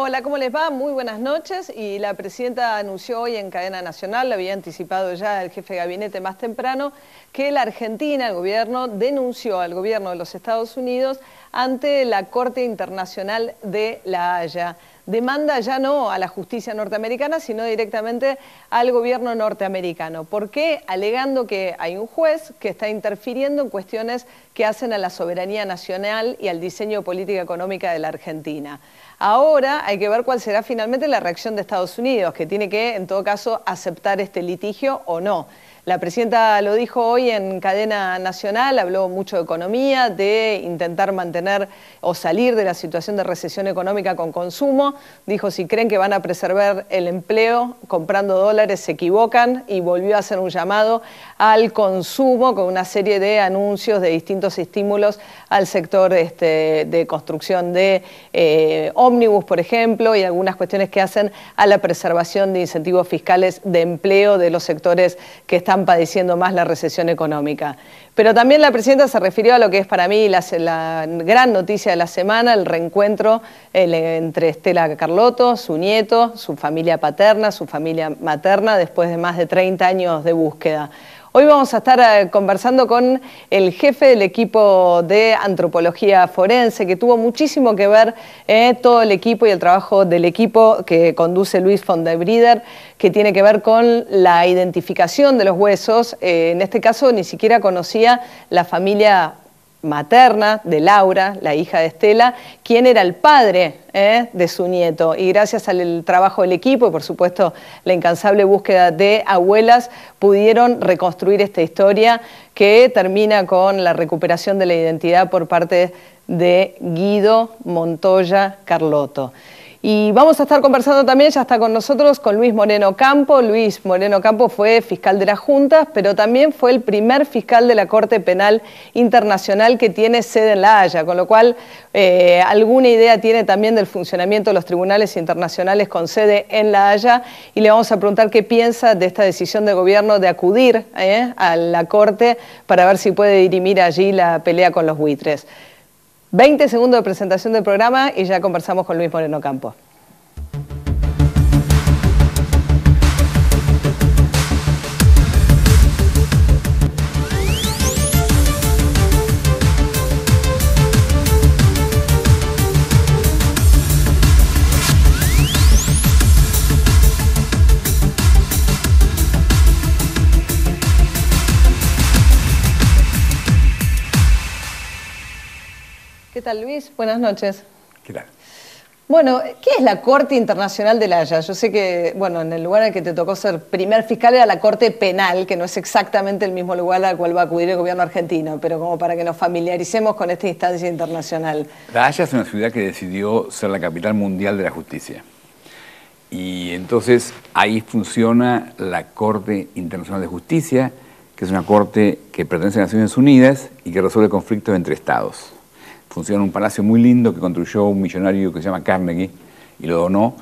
Hola, ¿cómo les va? Muy buenas noches. Y la presidenta anunció hoy en cadena nacional, lo había anticipado ya el jefe de gabinete más temprano, que la Argentina, el gobierno, denunció al gobierno de los Estados Unidos ante la Corte Internacional de La Haya. Demanda ya no a la justicia norteamericana, sino directamente al gobierno norteamericano. ¿Por qué? Alegando que hay un juez que está interfiriendo en cuestiones que hacen a la soberanía nacional y al diseño de política económica de la Argentina. Ahora hay que ver cuál será finalmente la reacción de Estados Unidos, que tiene que, en todo caso, aceptar este litigio o no. La presidenta lo dijo hoy en cadena nacional, habló mucho de economía, de intentar mantener o salir de la situación de recesión económica con consumo. Dijo, si creen que van a preservar el empleo comprando dólares, se equivocan, y volvió a hacer un llamado al consumo con una serie de anuncios de distintos estímulos al sector de construcción de ómnibus, por ejemplo, y algunas cuestiones que hacen a la preservación de incentivos fiscales de empleo de los sectores que están padeciendo más la recesión económica. Pero también la presidenta se refirió a lo que es para mí la gran noticia de la semana, el reencuentro entre Estela Carlotto, su nieto, su familia paterna, su familia materna, después de más de 30 años de búsqueda. Hoy vamos a estar conversando con el jefe del equipo de antropología forense, que tuvo muchísimo que ver todo el equipo y el trabajo del equipo que conduce Luis von der Brieder, que tiene que ver con la identificación de los huesos. En este caso ni siquiera conocía la familia materna de Laura, la hija de Estela, quién era el padre de su nieto. Y gracias al trabajo del equipo y, por supuesto, la incansable búsqueda de abuelas, pudieron reconstruir esta historia que termina con la recuperación de la identidad por parte de Guido Montoya Carlotto. Y vamos a estar conversando también, ya está con nosotros, con Luis Moreno Campo. Luis Moreno Campo fue fiscal de las Juntas, pero también fue el primer fiscal de la Corte Penal Internacional que tiene sede en La Haya, con lo cual alguna idea tiene también del funcionamiento de los tribunales internacionales con sede en La Haya, y le vamos a preguntar qué piensa de esta decisión del gobierno de acudir a la Corte para ver si puede dirimir allí la pelea con los buitres. 20 segundos de presentación del programa y ya conversamos con Luis Moreno Campo. ¿Qué tal, Luis? Buenas noches. ¿Qué tal? Bueno, ¿qué es la Corte Internacional de La Haya? Yo sé que, bueno, en el lugar en el que te tocó ser primer fiscal era la Corte Penal, que no es exactamente el mismo lugar al cual va a acudir el gobierno argentino, pero como para que nos familiaricemos con esta instancia internacional. La Haya es una ciudad que decidió ser la capital mundial de la justicia. Y entonces ahí funciona la Corte Internacional de Justicia, que es una corte que pertenece a las Naciones Unidas y que resuelve conflictos entre estados. Funciona en un palacio muy lindo que construyó un millonario que se llama Carnegie y lo donó,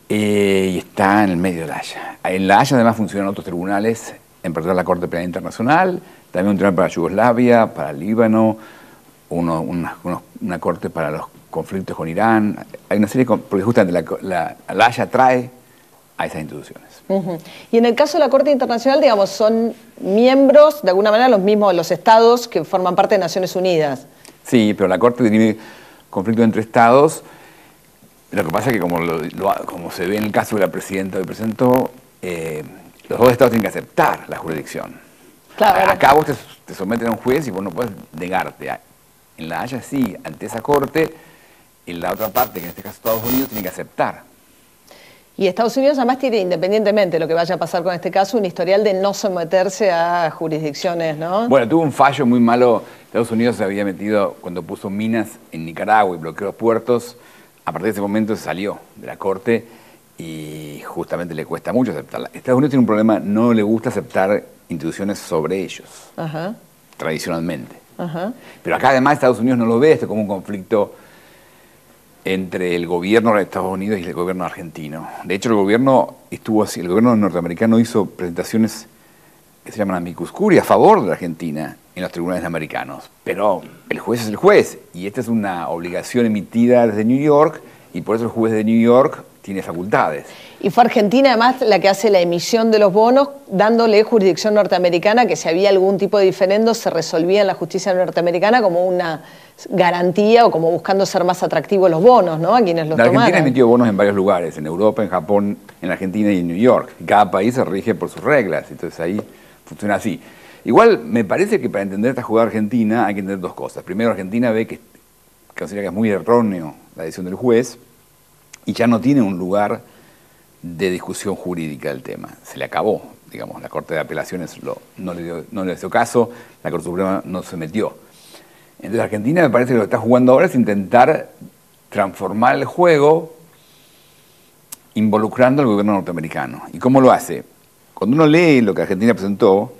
y está en el medio de La Haya. En La Haya además funcionan otros tribunales, en particular la Corte Penal Internacional, también un tribunal para Yugoslavia, para el Líbano, una corte para los conflictos con Irán. Hay una serie, porque justamente La Haya atrae a esas instituciones. Y en el caso de la Corte Internacional, digamos, son miembros, de alguna manera, los mismos los estados que forman parte de Naciones Unidas. Sí, pero la Corte tiene conflictos entre estados. Lo que pasa es que, como se ve en el caso de la presidenta que presentó, los dos estados tienen que aceptar la jurisdicción. Claro. Acá vos te someten a un juez y vos no puedes negarte. En La Haya sí, ante esa Corte, en la otra parte, que en este caso Estados Unidos, tiene que aceptar. Y Estados Unidos además tiene, independientemente de lo que vaya a pasar con este caso, un historial de no someterse a jurisdicciones, ¿no? Bueno, tuvo un fallo muy malo. Estados Unidos se había metido cuando puso minas en Nicaragua y bloqueó los puertos. A partir de ese momento se salió de la Corte y justamente le cuesta mucho aceptarla. Estados Unidos tiene un problema, no le gusta aceptar instituciones sobre ellos, tradicionalmente. Pero acá además Estados Unidos no lo ve esto como un conflicto entre el gobierno de Estados Unidos y el gobierno argentino. De hecho, el gobierno norteamericano hizo presentaciones que se llaman amicus curiae a favor de la Argentina en los tribunales americanos. Pero el juez es el juez, y esta es una obligación emitida desde New York y por eso el juez de New York tiene facultades. Y fue Argentina además la que hace la emisión de los bonos, dándole jurisdicción norteamericana, que si había algún tipo de diferendo se resolvía en la justicia norteamericana como una garantía o como buscando ser más atractivos los bonos, ¿no? A quienes los tomaran. La Argentina ha emitido bonos en varios lugares, en Europa, en Japón, en Argentina y en New York. Cada país se rige por sus reglas, entonces ahí funciona así. Igual me parece que para entender esta jugada argentina hay que entender dos cosas. Primero, Argentina ve que considera que es muy erróneo la decisión del juez y ya no tiene un lugar de discusión jurídica del tema. Se le acabó, digamos, la Corte de Apelaciones no le dio caso, la Corte Suprema no se metió. Entonces Argentina me parece que lo que está jugando ahora es intentar transformar el juego involucrando al gobierno norteamericano. ¿Y cómo lo hace? Cuando uno lee lo que Argentina presentó,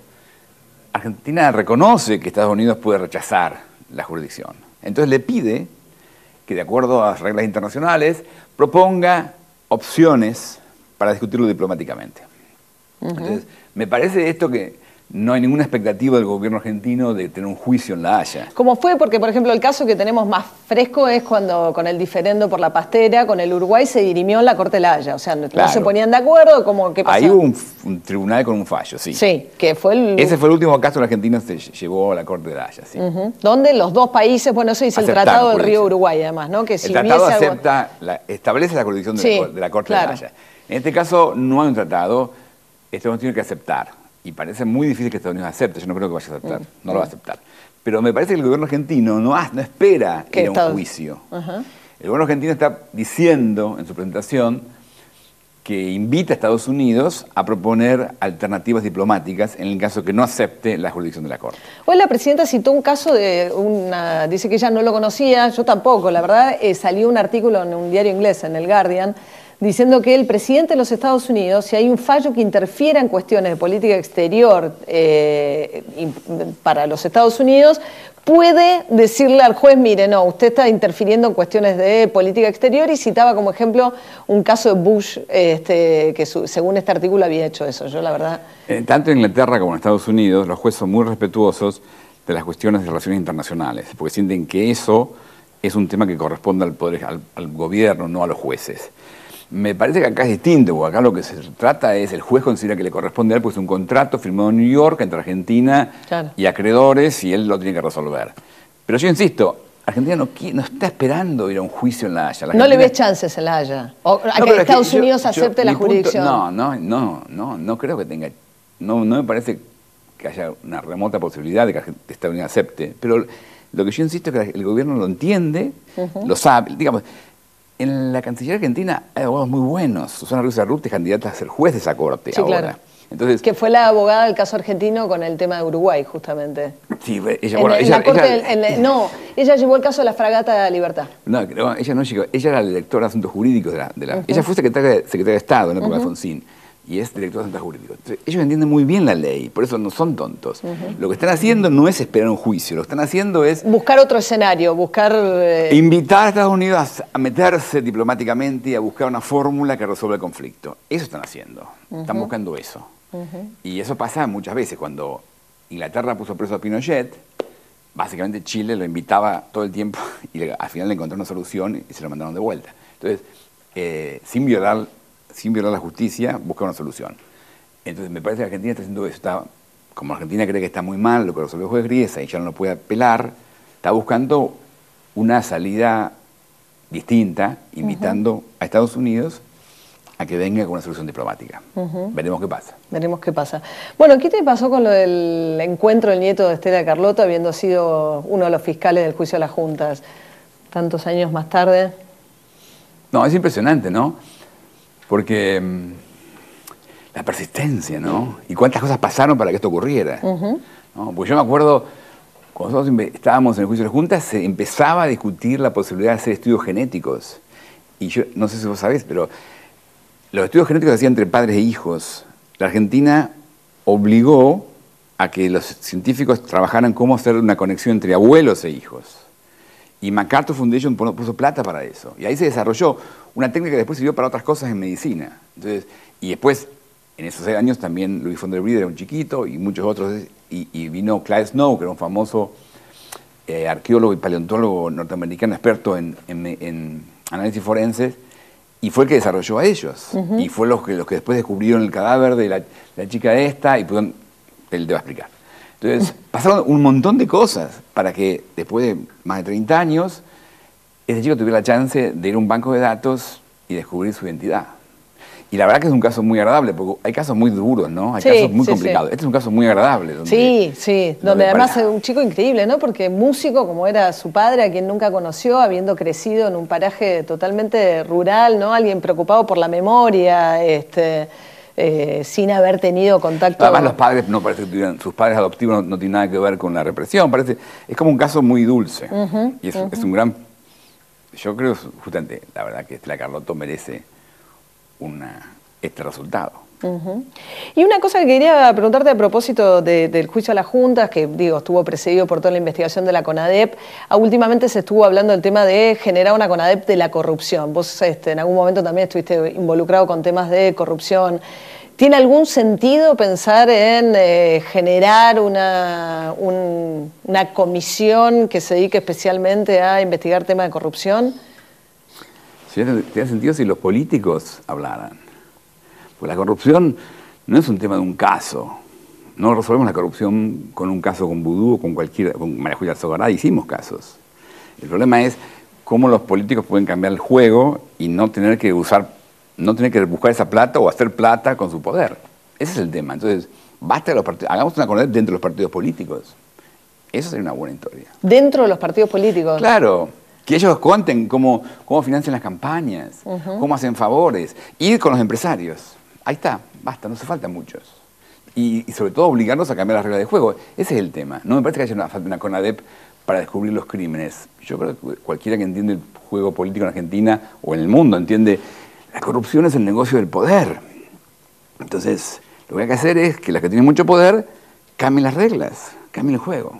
Argentina reconoce que Estados Unidos puede rechazar la jurisdicción. Entonces le pide que, de acuerdo a las reglas internacionales, proponga opciones para discutirlo diplomáticamente. Entonces, me parece esto que no hay ninguna expectativa del gobierno argentino de tener un juicio en La Haya. ¿Cómo fue? Porque, por ejemplo, el caso que tenemos más fresco es cuando con el diferendo por la pastera, con el Uruguay, se dirimió en la Corte de La Haya. O sea, no se ponían de acuerdo, ¿qué pasó? Ahí hubo un tribunal con un fallo, sí. Sí, que fue Ese fue el último caso que la Argentina se llevó a la Corte de La Haya, sí. Donde los dos países, bueno, eso dice el Tratado del Río Uruguay, además, ¿no? Que si el tratado hubiese establece la jurisdicción de la Corte de La Haya. En este caso no hay un tratado, Estados Unidos tiene que aceptar. Y parece muy difícil que Estados Unidos acepte, yo no creo que vaya a aceptar, no lo va a aceptar. Pero me parece que el gobierno argentino no espera ir a un juicio. El gobierno argentino está diciendo en su presentación que invita a Estados Unidos a proponer alternativas diplomáticas en el caso que no acepte la jurisdicción de la Corte. Hoy la presidenta citó un caso de dice que ella no lo conocía, yo tampoco, la verdad, salió un artículo en un diario inglés, en el Guardian, diciendo que el presidente de los Estados Unidos, si hay un fallo que interfiera en cuestiones de política exterior para los Estados Unidos, puede decirle al juez, mire, no, usted está interfiriendo en cuestiones de política exterior, y citaba como ejemplo un caso de Bush, que según este artículo había hecho eso. Yo la verdad... Tanto en Inglaterra como en Estados Unidos, los jueces son muy respetuosos de las cuestiones de relaciones internacionales, porque sienten que eso es un tema que corresponde al poder, al gobierno, no a los jueces. Me parece que acá es distinto, porque acá lo que se trata es, el juez considera que le corresponde a él, pues es un contrato firmado en New York entre Argentina y acreedores, y él lo tiene que resolver. Pero yo insisto, Argentina no está esperando ir a un juicio en La Haya. ¿No le ves chances en La Haya? ¿O a que Estados Unidos acepte la jurisdicción? No creo que tenga... No me parece que haya una remota posibilidad de que Estados Unidos acepte. Pero lo que yo insisto es que el gobierno lo entiende, lo sabe, digamos... En la Cancillería Argentina hay abogados muy buenos. Susana Ríos Larrute es candidata a ser juez de esa corte ahora. Claro. Entonces, que fue la abogada del caso argentino con el tema de Uruguay, justamente. Sí, ella llevó el caso de la fragata Libertad. No, ella no llegó. Ella era la directora de Asuntos Jurídicos ella fue secretaria de Estado en la época de Alfonsín. Y es director de Asuntos Jurídicos. Entonces, ellos entienden muy bien la ley, por eso no son tontos. Lo que están haciendo no es esperar un juicio, lo que están haciendo es... buscar otro escenario, invitar a Estados Unidos a meterse diplomáticamente y a buscar una fórmula que resuelva el conflicto. Eso están haciendo, están buscando eso. Y eso pasa muchas veces. Cuando Inglaterra puso preso a Pinochet, básicamente Chile lo invitaba todo el tiempo y al final le encontró una solución y se lo mandaron de vuelta. Entonces, sin violar la justicia, busca una solución. Entonces me parece que Argentina está haciendo eso. Como Argentina cree que está muy mal lo que resolvió el juez Griesa y ya no lo puede apelar, está buscando una salida distinta, invitando a Estados Unidos a que venga con una solución diplomática. Veremos qué pasa. Veremos qué pasa. Bueno, ¿qué te pasó con lo del encuentro del nieto de Estela Carlotto, habiendo sido uno de los fiscales del juicio de las juntas tantos años más tarde? No, es impresionante, ¿no? Porque la persistencia, ¿no? Y cuántas cosas pasaron para que esto ocurriera. ¿No? Porque yo me acuerdo, cuando nosotros estábamos en el juicio de las juntas, se empezaba a discutir la posibilidad de hacer estudios genéticos. Y yo, no sé si vos sabés, pero los estudios genéticos se hacían entre padres e hijos. La Argentina obligó a que los científicos trabajaran cómo hacer una conexión entre abuelos e hijos. Y MacArthur Foundation puso plata para eso. Y ahí se desarrolló una técnica que después sirvió para otras cosas en medicina. Entonces, y después, en esos años, también Louis von der Wriede era un chiquito y muchos otros. Y vino Clyde Snow, que era un famoso arqueólogo y paleontólogo norteamericano experto en análisis forenses, y fue el que desarrolló a ellos. Y fue los que después descubrieron el cadáver de la chica esta, y pudieron, él te va a explicar. Entonces, pasaron un montón de cosas para que después de más de 30 años, ese chico tuviera la chance de ir a un banco de datos y descubrir su identidad. Y la verdad que es un caso muy agradable, porque hay casos muy duros, ¿no? Hay casos muy complicados. Este es un caso muy agradable. Donde además es un chico increíble, ¿no? Porque músico, como era su padre, a quien nunca conoció, habiendo crecido en un paraje totalmente rural, ¿no? Alguien preocupado por la memoria, sin haber tenido contacto. Además los padres, no parece que tuvieran, sus padres adoptivos no tienen nada que ver con la represión, es como un caso muy dulce. Y es un gran, yo creo justamente, la verdad que Estela Carlotto merece este resultado. Y una cosa que quería preguntarte a propósito del juicio a las juntas, que digo, estuvo precedido por toda la investigación de la CONADEP, últimamente se estuvo hablando del tema de generar una CONADEP de la corrupción. Vos en algún momento también estuviste involucrado con temas de corrupción. ¿Tiene algún sentido pensar en generar una comisión que se dedique especialmente a investigar temas de corrupción? Tiene sentido si los políticos hablaran. Pues la corrupción no es un tema de un caso. No resolvemos la corrupción con un caso con Vudú o con María Julia Alzogaray, hicimos casos. El problema es cómo los políticos pueden cambiar el juego y no tener que buscar esa plata o hacer plata con su poder. Ese es el tema. Entonces, basta de los partidos, hagamos una CONADEP dentro de los partidos políticos. Eso sería una buena historia. ¿Dentro de los partidos políticos? Claro. Que ellos cuenten cómo financian las campañas, cómo hacen favores, ir con los empresarios. Ahí está, basta, no hace falta muchos. Y sobre todo obligarlos a cambiar las reglas de juego. Ese es el tema. No me parece que haya una CONADEP para descubrir los crímenes. Yo creo que cualquiera que entiende el juego político en Argentina o en el mundo entiende la corrupción es el negocio del poder. Entonces, lo que hay que hacer es que los que tienen mucho poder cambien las reglas, cambien el juego.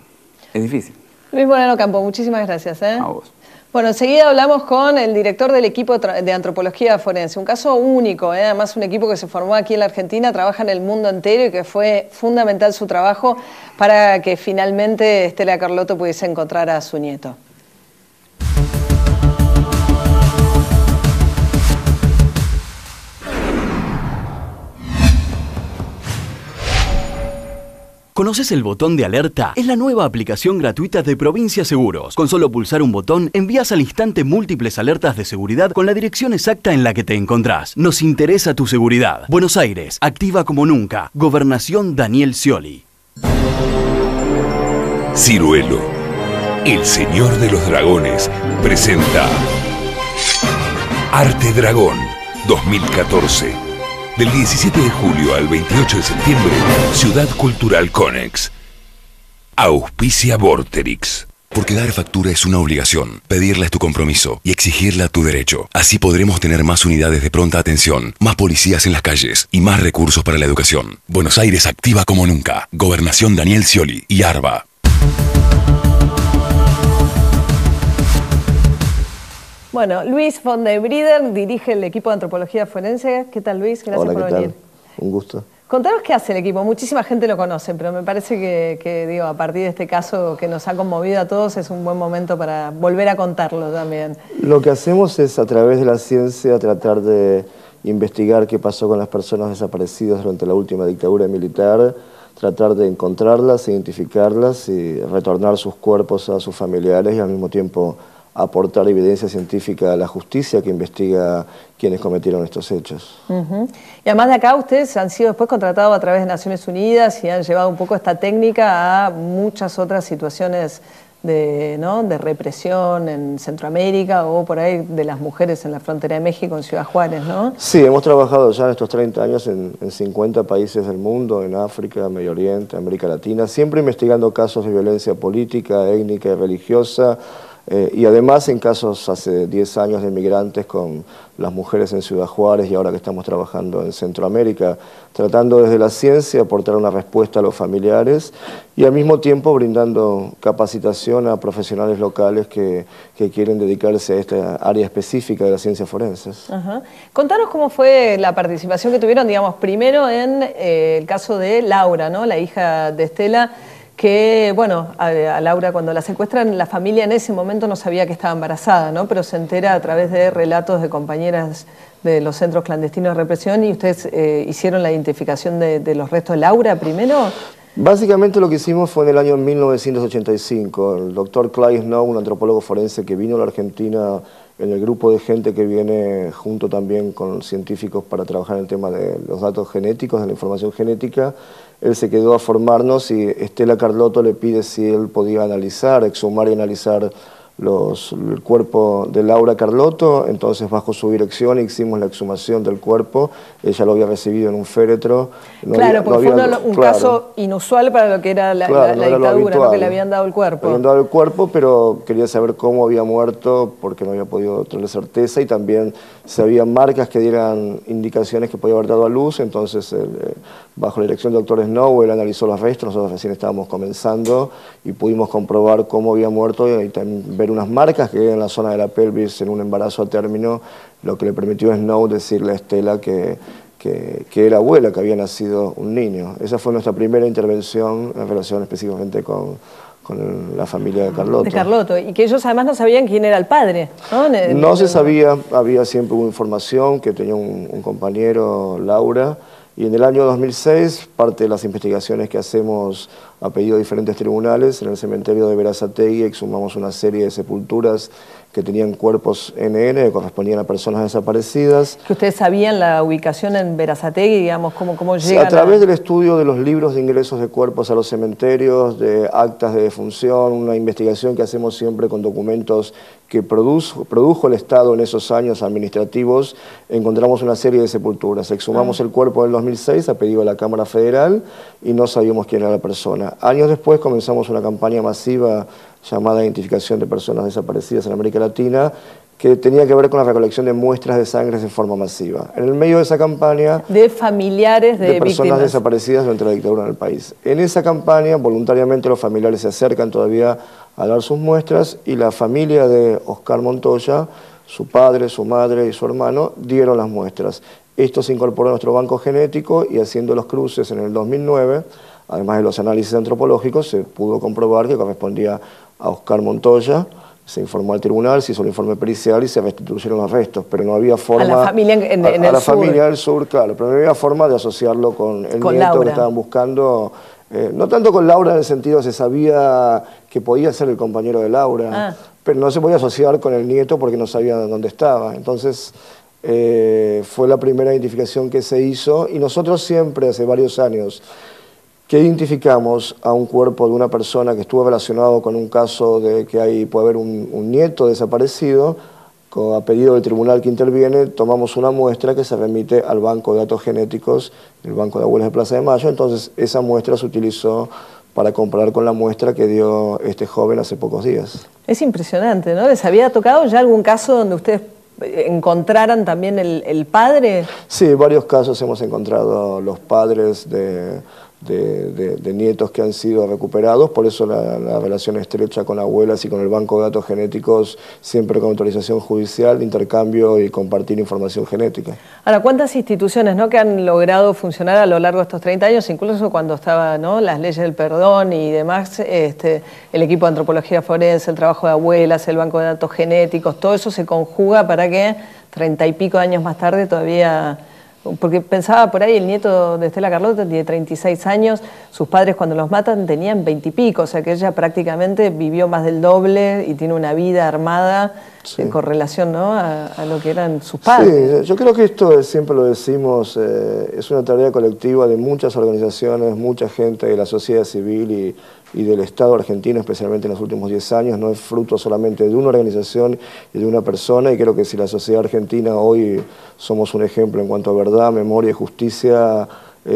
Es difícil. Luis Moreno Campo, muchísimas gracias. A vos. Bueno, enseguida hablamos con el director del equipo de antropología forense, un caso único, además un equipo que se formó aquí en la Argentina, trabaja en el mundo entero y que fue fundamental su trabajo para que finalmente Estela Carlotto pudiese encontrar a su nieto. ¿Conoces el botón de alerta? Es la nueva aplicación gratuita de Provincia Seguros. Con solo pulsar un botón, envías al instante múltiples alertas de seguridad con la dirección exacta en la que te encontrás. Nos interesa tu seguridad. Buenos Aires, activa como nunca. Gobernación Daniel Scioli. Ciruelo, el señor de los dragones, presenta Arte Dragón 2014. Del 17 de julio al 28 de septiembre, Ciudad Cultural Conex. Auspicia Vorterix. Porque dar factura es una obligación, pedirla es tu compromiso y exigirla tu derecho. Así podremos tener más unidades de pronta atención, más policías en las calles y más recursos para la educación. Buenos Aires activa como nunca. Gobernación Daniel Scioli y ARBA. Bueno, Luis von der Brieder dirige el equipo de antropología forense. ¿Qué tal, Luis? Gracias por venir. Hola, ¿qué tal? Un gusto. Contanos qué hace el equipo. Muchísima gente lo conoce, pero me parece que digo, a partir de este caso que nos ha conmovido a todos es un buen momento para volver a contarlo también. Lo que hacemos es, a través de la ciencia, tratar de investigar qué pasó con las personas desaparecidas durante la última dictadura militar, tratar de encontrarlas, identificarlas y retornar sus cuerpos a sus familiares y al mismo tiempo aportar evidencia científica a la justicia que investiga quienes cometieron estos hechos. Y además de acá, ustedes han sido después contratados a través de Naciones Unidas y han llevado un poco esta técnica a muchas otras situaciones de represión en Centroamérica o por ahí de las mujeres en la frontera de México, en Ciudad Juárez, ¿no? Sí, hemos trabajado ya en estos 30 años en 50 países del mundo, en África, Medio Oriente, América Latina, siempre investigando casos de violencia política, étnica y religiosa, y además en casos hace 10 años de migrantes con las mujeres en Ciudad Juárez y ahora que estamos trabajando en Centroamérica, tratando desde la ciencia aportar una respuesta a los familiares y al mismo tiempo brindando capacitación a profesionales locales que quieren dedicarse a esta área específica de las ciencias forenses. Contanos cómo fue la participación que tuvieron, digamos, primero en el caso de Laura, ¿no? La hija de Estela, que, bueno, a Laura cuando la secuestran, la familia en ese momento no sabía que estaba embarazada, ¿no? Pero se entera a través de relatos de compañeras de los centros clandestinos de represión. ¿Y ustedes hicieron la identificación de los restos de Laura primero? Básicamente lo que hicimos fue en el año 1985. El doctor Clyde Snow, un antropólogo forense que vino a la Argentina en el grupo de gente que viene junto también con científicos para trabajar en el tema de los datos genéticos, de la información genética, él se quedó a formarnos y Estela Carlotto le pide si él podía analizar, exhumar y analizar el cuerpo de Laura Carlotto. Entonces bajo su dirección hicimos la exhumación del cuerpo. Ella lo había recibido en un féretro. Claro, porque fue un caso inusual para lo que era la dictadura, ¿no? Que le habían dado el cuerpo. Le habían dado el cuerpo, pero quería saber cómo había muerto porque no había podido tener certeza, y también si había marcas que dieran indicaciones que podía haber dado a luz. Entonces bajo la dirección del doctor Snow, él analizó los restos. Nosotros recién estábamos comenzando y pudimos comprobar cómo había muerto y también ver unas marcas que en la zona de la pelvis en un embarazo a término, lo que le permitió a Snow decirle a Estela que era abuela, que había nacido un niño. Esa fue nuestra primera intervención en relación específicamente con la familia de Carlotto. De Carlotto, y que ellos además no sabían quién era el padre, ¿no? No se sabía, había siempre una información que tenía un compañero, Laura, y en el año 2006, parte de las investigaciones que hacemos a pedido de diferentes tribunales, en el cementerio de Berazategui exhumamos una serie de sepulturas que tenían cuerpos NN, que correspondían a personas desaparecidas. ¿Que ustedes sabían la ubicación en Berazategui, digamos, cómo llegan? A través del estudio de los libros de ingresos de cuerpos a los cementerios, de actas de defunción, una investigación que hacemos siempre con documentos que produjo el Estado en esos años administrativos, encontramos una serie de sepulturas. Exhumamos el cuerpo en el 2006 a pedido de la Cámara Federal y no sabíamos quién era la persona. Años después comenzamos una campaña masiva llamada Identificación de Personas Desaparecidas en América Latina, que tenía que ver con la recolección de muestras de sangre de forma masiva. En el medio de esa campaña... De familiares de personas víctimas desaparecidas durante la dictadura en el país. En esa campaña, voluntariamente los familiares se acercan todavía a dar sus muestras, y la familia de Oscar Montoya, su padre, su madre y su hermano, dieron las muestras. Esto se incorporó a nuestro banco genético, y haciendo los cruces en el 2009, además de los análisis antropológicos, se pudo comprobar que correspondía a Oscar Montoya. Se informó al tribunal, se hizo el informe pericial y se restituyeron los restos, pero no había forma... A la familia en el sur. A la familia del sur, claro, pero no había forma de asociarlo con el nieto Laura, que estaban buscando. No tanto con Laura en el sentido, se sabía que podía ser el compañero de Laura, pero no se podía asociar con el nieto porque no sabía dónde estaba. Entonces fue la primera identificación que se hizo, y nosotros siempre, hace varios años, que identificamos a un cuerpo de una persona que estuvo relacionado con un caso de que puede haber un nieto desaparecido, a pedido del tribunal que interviene, tomamos una muestra que se remite al Banco de Datos Genéticos, el Banco de Abuelas de Plaza de Mayo. Entonces esa muestra se utilizó para comparar con la muestra que dio este joven hace pocos días. Es impresionante, ¿no? ¿Les había tocado ya algún caso donde ustedes encontraran también el padre? Sí, varios casos hemos encontrado los padres de nietos que han sido recuperados, por eso la relación estrecha con abuelas y con el Banco de Datos Genéticos, siempre con autorización judicial, de intercambio y compartir información genética. Ahora, ¿cuántas instituciones, ¿no?, que han logrado funcionar a lo largo de estos 30 años, incluso cuando estaban, ¿no?, las leyes del perdón y demás, el equipo de antropología forense, el trabajo de abuelas, el Banco de Datos Genéticos, todo eso se conjuga para que 30 y pico años más tarde todavía... Porque pensaba por ahí, el nieto de Estela Carlotto tiene 36 años, sus padres cuando los matan tenían 20 y pico, o sea que ella prácticamente vivió más del doble y tiene una vida armada con relación, ¿no?, a lo que eran sus padres. Sí, yo creo que esto, siempre lo decimos, es una tarea colectiva de muchas organizaciones, mucha gente de la sociedad civil y del Estado argentino, especialmente en los últimos 10 años. No es fruto solamente de una organización y de una persona, y creo que si la sociedad argentina hoy somos un ejemplo en cuanto a verdad, memoria y justicia,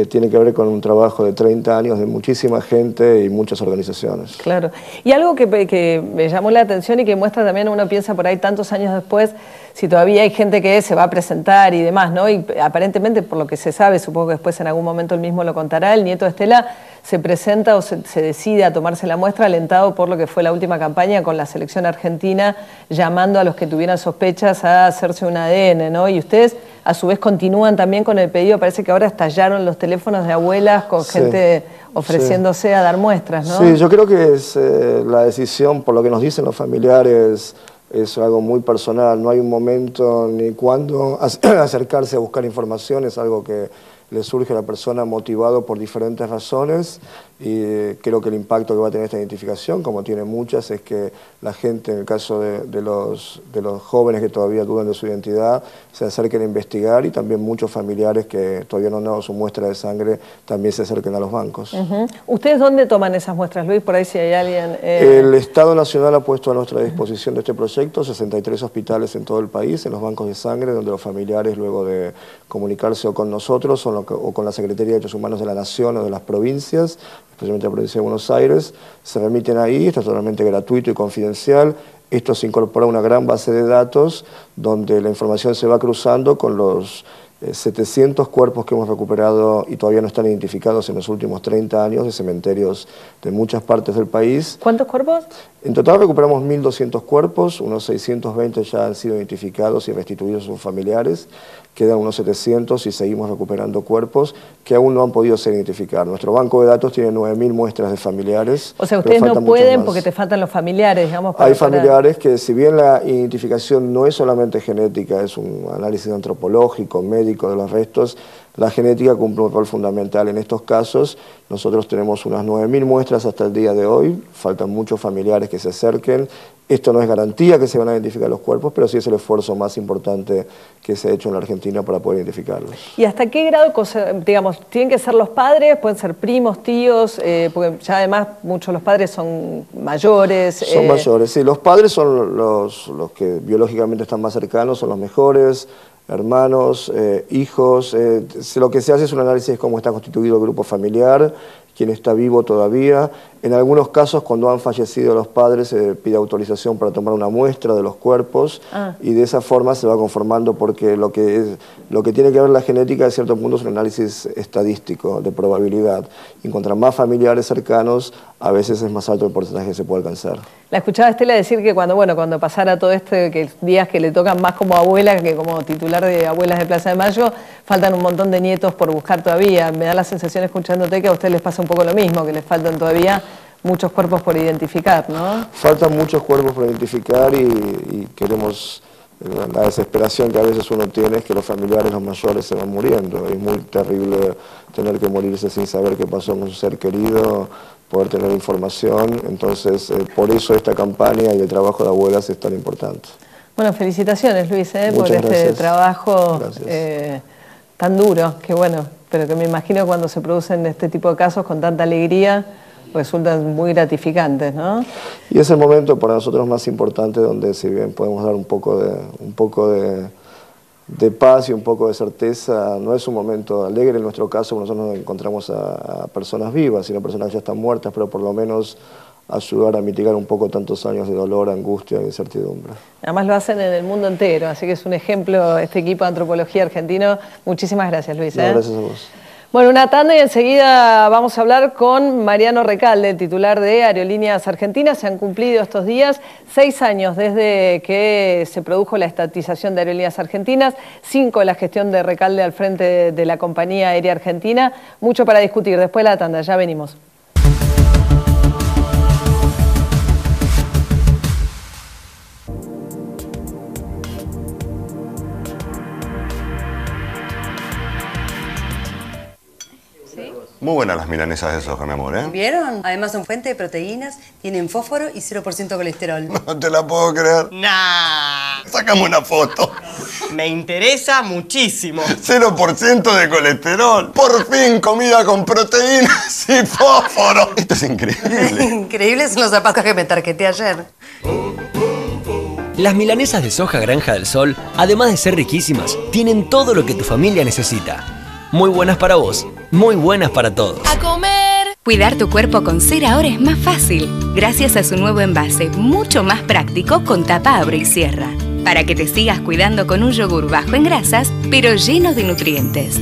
tiene que ver con un trabajo de 30 años de muchísima gente y muchas organizaciones. Claro. Y algo que me llamó la atención y que muestra también, uno piensa por ahí tantos años después, si todavía hay gente que se va a presentar y demás, ¿no? Y aparentemente, por lo que se sabe, supongo que después en algún momento él mismo lo contará, el nieto de Estela se presenta o se decide a tomarse la muestra, alentado por lo que fue la última campaña con la selección argentina, llamando a los que tuvieran sospechas a hacerse un ADN, ¿no? Y ustedes, a su vez, continúan también con el pedido. Parece que ahora estallaron los teléfonos de abuelas con gente ofreciéndose a dar muestras, ¿no? Sí, yo creo que es la decisión, por lo que nos dicen los familiares, es algo muy personal. No hay un momento ni cuándo acercarse a buscar información, es algo que le surge a la persona motivado por diferentes razones, y creo que el impacto que va a tener esta identificación, como tiene muchas, es que la gente, en el caso de los jóvenes que todavía dudan de su identidad, se acerquen a investigar, y también muchos familiares que todavía no han dado su muestra de sangre también se acerquen a los bancos. ¿Ustedes dónde toman esas muestras, Luis? Por ahí si hay alguien... El Estado Nacional ha puesto a nuestra disposición de este proyecto 63 hospitales en todo el país, en los bancos de sangre, donde los familiares, luego de comunicarse o con nosotros o con la Secretaría de Derechos Humanos de la Nación o de las provincias, especialmente la provincia de Buenos Aires, se remiten ahí. Esto es totalmente gratuito y confidencial. Esto se incorpora a una gran base de datos donde la información se va cruzando con los 700 cuerpos que hemos recuperado y todavía no están identificados en los últimos 30 años de cementerios de muchas partes del país. ¿Cuántos cuerpos? En total recuperamos 1.200 cuerpos, unos 620 ya han sido identificados y restituidos a sus familiares, quedan unos 700 y seguimos recuperando cuerpos que aún no han podido ser identificados. Nuestro banco de datos tiene 9.000 muestras de familiares. O sea, ustedes no pueden porque te faltan los familiares, digamos. Hay familiares que, si bien la identificación no es solamente genética, es un análisis antropológico, médico de los restos, la genética cumple un rol fundamental en estos casos. Nosotros tenemos unas 9.000 muestras hasta el día de hoy, faltan muchos familiares que se acerquen. Esto no es garantía que se van a identificar los cuerpos, pero sí es el esfuerzo más importante que se ha hecho en la Argentina para poder identificarlos. ¿Y hasta qué grado, digamos, tienen que ser los padres, pueden ser primos, tíos, porque ya además muchos de los padres son mayores? Son mayores, sí. Los padres son los que biológicamente están más cercanos, son los mejores, hermanos, hijos. Lo que se hace es un análisis de cómo está constituido el grupo familiar, quién está vivo todavía. En algunos casos, cuando han fallecido los padres, se pide autorización para tomar una muestra de los cuerpos, y de esa forma se va conformando, porque lo que tiene que ver la genética, de cierto punto, es un análisis estadístico de probabilidad. Y contra más familiares cercanos, a veces es más alto el porcentaje que se puede alcanzar. La escuchaba a Estela decir que cuando pasara todo esto, que días que le tocan más como abuela que como titular de Abuelas de Plaza de Mayo, faltan un montón de nietos por buscar todavía. Me da la sensación, escuchándote, que a ustedes les pasa un poco lo mismo, que les faltan todavía muchos cuerpos por identificar, ¿no? Faltan muchos cuerpos por identificar, y queremos... La desesperación que a veces uno tiene es que los familiares, los mayores, se van muriendo. Es muy terrible tener que morirse sin saber qué pasó con su ser querido, poder tener información. Entonces, por eso esta campaña y el trabajo de abuelas es tan importante. Bueno, felicitaciones, Luis, por este trabajo tan duro, que bueno, pero que me imagino cuando se producen este tipo de casos con tanta alegría, resultan muy gratificantes, ¿no? Y es el momento para nosotros más importante, donde, si bien podemos dar un poco de paz y un poco de certeza, no es un momento alegre en nuestro caso, porque nosotros no encontramos a personas vivas, sino personas que ya están muertas, pero por lo menos ayudar a mitigar un poco tantos años de dolor, angustia e incertidumbre. Además lo hacen en el mundo entero, así que es un ejemplo este equipo de antropología argentino. Muchísimas gracias, Luis. No, gracias a vos. Bueno, una tanda y enseguida vamos a hablar con Mariano Recalde, titular de Aerolíneas Argentinas. Se han cumplido estos días 6 años desde que se produjo la estatización de Aerolíneas Argentinas, 5 de la gestión de Recalde al frente de la compañía aérea argentina. Mucho para discutir. Después de la tanda, ya venimos. Muy buenas las milanesas de soja, mi amor, ¿eh? ¿Vieron? Además son fuente de proteínas, tienen fósforo y 0% colesterol. No te la puedo creer. Nah. Sácame una foto. Me interesa muchísimo. 0% de colesterol. Por fin comida con proteínas y fósforo. Esto es increíble. Increíbles son los zapatos que me tarjeté ayer. Las milanesas de soja Granja del Sol, además de ser riquísimas, tienen todo lo que tu familia necesita. Muy buenas para vos, muy buenas para todos. ¡A comer! Cuidar tu cuerpo con Cera ahora es más fácil, gracias a su nuevo envase, mucho más práctico con tapa, abre y cierra. Para que te sigas cuidando con un yogur bajo en grasas, pero lleno de nutrientes.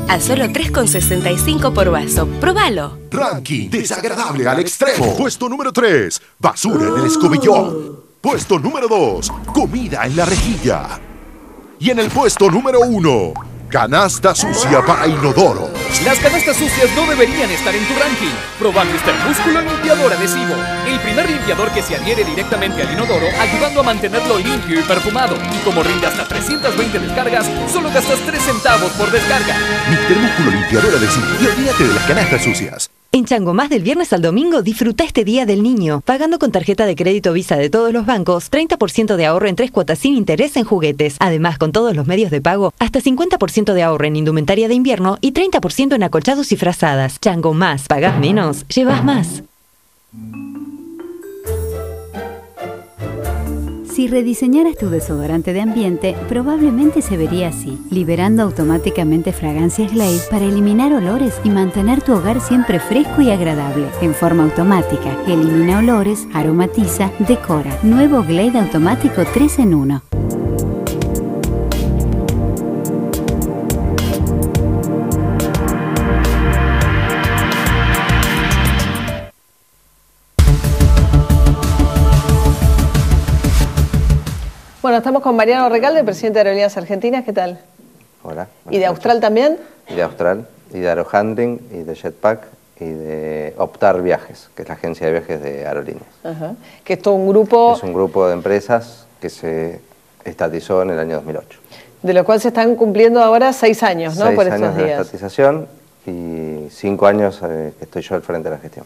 a solo 3,65 por vaso. ¡Próbalo! Ranking desagradable al extremo. Puesto número 3, basura en el escobillón. Puesto número 2, comida en la rejilla. Y en el puesto número 1, canasta sucia para inodoro. Las canastas sucias no deberían estar en tu ranking. Proba Mr. Músculo Limpiador Adhesivo. El primer limpiador que se adhiere directamente al inodoro, ayudando a mantenerlo limpio y perfumado. Y como rinde hasta 320 descargas, solo gastas 3 centavos por descarga. Mr. Músculo Limpiador Adhesivo. Y olvídate de las canastas sucias. En Chango Más del viernes al domingo disfruta este Día del Niño. Pagando con tarjeta de crédito Visa de todos los bancos, 30% de ahorro en 3 cuotas sin interés en juguetes. Además, con todos los medios de pago, hasta 50% de ahorro en indumentaria de invierno y 30% en acolchados y frazadas. Chango Más. Pagás menos, llevas más. Si rediseñaras tu desodorante de ambiente, probablemente se vería así, liberando automáticamente fragancias Glade para eliminar olores y mantener tu hogar siempre fresco y agradable. En forma automática, elimina olores, aromatiza, decora. Nuevo Glade automático 3 en 1. Bueno, estamos con Mariano Recalde, presidente de Aerolíneas Argentinas. ¿Qué tal? Hola. ¿Y de Austral también? Y de Austral, y de Aerohandling, y de Jetpack, y de Optar Viajes, que es la agencia de viajes de Aerolíneas. Ajá. Que es todo un grupo... Es un grupo de empresas que se estatizó en el año 2008. De lo cual se están cumpliendo ahora 6 años, ¿no? 6 por años estos de días. estatización y 5 años que estoy yo al frente de la gestión.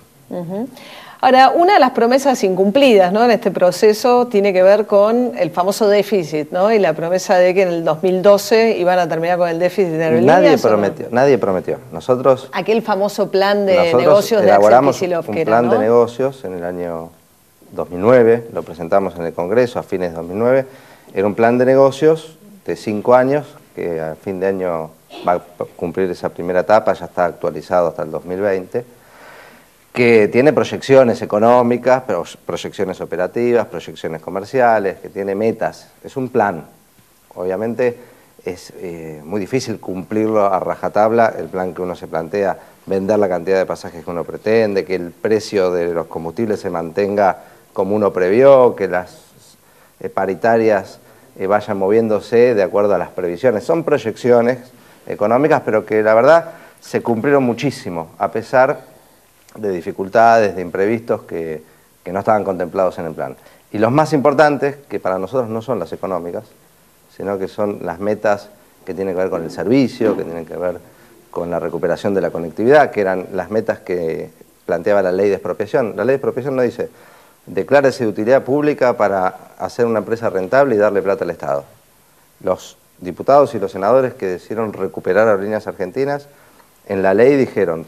Ahora, una de las promesas incumplidas, ¿no?, en este proceso tiene que ver con el famoso déficit, ¿no? Y la promesa de que en el 2012 iban a terminar con el déficit de Aerolíneas. Nadie prometió. Nosotros... Aquel famoso plan de negocios de elaboramos Axel Kicillof, un que plan era, ¿no?, de negocios en el año 2009, lo presentamos en el Congreso a fines de 2009. Era un plan de negocios de 5 años, que a fin de año va a cumplir esa primera etapa, ya está actualizado hasta el 2020. Que tiene proyecciones económicas, pero proyecciones operativas, proyecciones comerciales, que tiene metas. Es un plan. Obviamente es muy difícil cumplirlo a rajatabla, el plan que uno se plantea, vender la cantidad de pasajes que uno pretende, que el precio de los combustibles se mantenga como uno previó, que las paritarias vayan moviéndose de acuerdo a las previsiones. Son proyecciones económicas, pero que la verdad se cumplieron muchísimo, a pesar de dificultades, de imprevistos que no estaban contemplados en el plan. Y los más importantes, que para nosotros no son las económicas, sino que son las metas que tienen que ver con el servicio, que tienen que ver con la recuperación de la conectividad, que eran las metas que planteaba la ley de expropiación. La ley de expropiación no dice, declárese de utilidad pública para hacer una empresa rentable y darle plata al Estado. Los diputados y los senadores que decidieron recuperar Aerolíneas Argentinas, en la ley dijeron,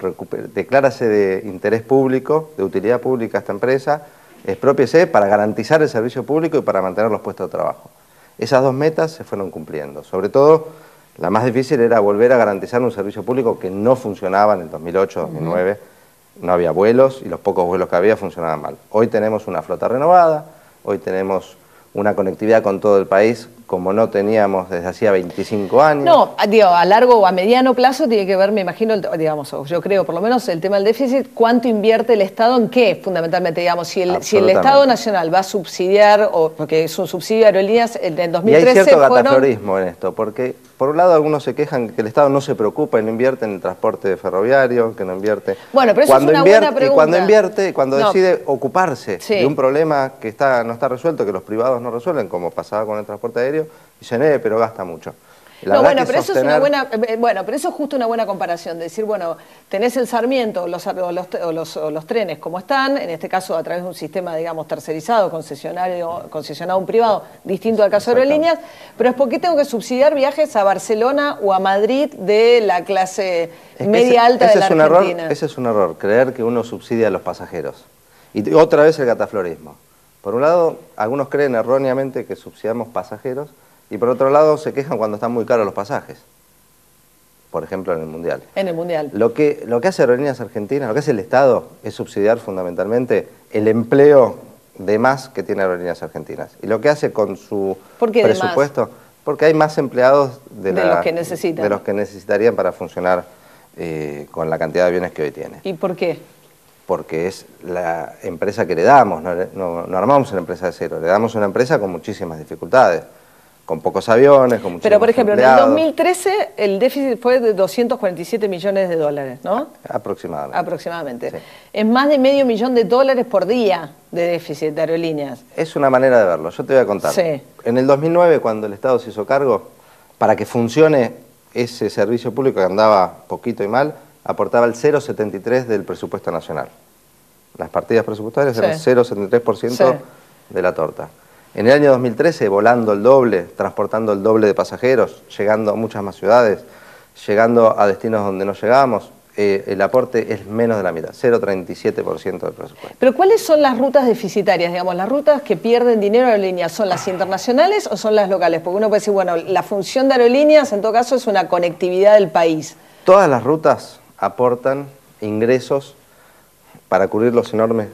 declárase de interés público, de utilidad pública esta empresa, exprópiese para garantizar el servicio público y para mantener los puestos de trabajo. Esas dos metas se fueron cumpliendo. Sobre todo, la más difícil era volver a garantizar un servicio público que no funcionaba en el 2008, 2009. No había vuelos y los pocos vuelos que había funcionaban mal. Hoy tenemos una flota renovada, hoy tenemos una conectividad con todo el país como no teníamos desde hacía 25 años. No, digo, a largo o a mediano plazo tiene que ver, me imagino, digamos, yo creo por lo menos el tema del déficit, cuánto invierte el Estado en qué, fundamentalmente, digamos, si el Estado Nacional va a subsidiar, o porque es un subsidio a Aerolíneas, en 2013 y hay cierto cataflorismo en esto, porque por un lado algunos se quejan que el Estado no se preocupa y no invierte en el transporte ferroviario, que no invierte. Bueno, pero eso es una buena pregunta. Y cuando invierte, cuando decide ocuparse de un problema que no está resuelto, que los privados no resuelven, como pasaba con el transporte aéreo, dicen, pero gasta mucho. No, bueno, pero eso es una buena, pero eso es justo una buena comparación, de decir, bueno, tenés el Sarmiento o los trenes como están, en este caso a través de un sistema, digamos, tercerizado, concesionado a un privado, distinto al caso de Aerolíneas, pero es porque tengo que subsidiar viajes a Barcelona o a Madrid de la clase media alta de la Argentina. Ese es un error, creer que uno subsidia a los pasajeros. Y otra vez el cataflorismo. Por un lado, algunos creen erróneamente que subsidiamos pasajeros, y por otro lado se quejan cuando están muy caros los pasajes, por ejemplo en el Mundial. En el Mundial. Lo que hace Aerolíneas Argentinas, lo que hace el Estado, es subsidiar fundamentalmente el empleo de más que tiene Aerolíneas Argentinas. Y lo que hace con su presupuesto, Porque hay más empleados de los que necesitan. De los que necesitarían para funcionar con la cantidad de aviones que hoy tiene. ¿Y por qué? Porque es la empresa que le damos, no armamos una empresa de cero, le damos una empresa con muchísimas dificultades, con pocos aviones, con muchísimos Pero, por ejemplo, empleados. en el 2013 el déficit fue de 247 millones de dólares, ¿no? Aproximadamente. Aproximadamente. Sí. Es más de $500 millones por día de déficit de aerolíneas. Es una manera de verlo, yo te voy a contar. Sí. En el 2009, cuando el Estado se hizo cargo, para que funcione ese servicio público que andaba poquito y mal, aportaba el 0,73% del presupuesto nacional. Las partidas presupuestarias eran el 0,73% de la torta. En el año 2013, volando el doble, transportando el doble de pasajeros, llegando a muchas más ciudades, llegando a destinos donde no llegamos, el aporte es menos de la mitad, 0,37% del presupuesto. Pero ¿cuáles son las rutas deficitarias? Digamos, las rutas que pierden dinero a aerolíneas, ¿son las internacionales o son las locales? Porque uno puede decir, bueno, la función de aerolíneas en todo caso es una conectividad del país. Todas las rutas aportan ingresos para cubrir los enormes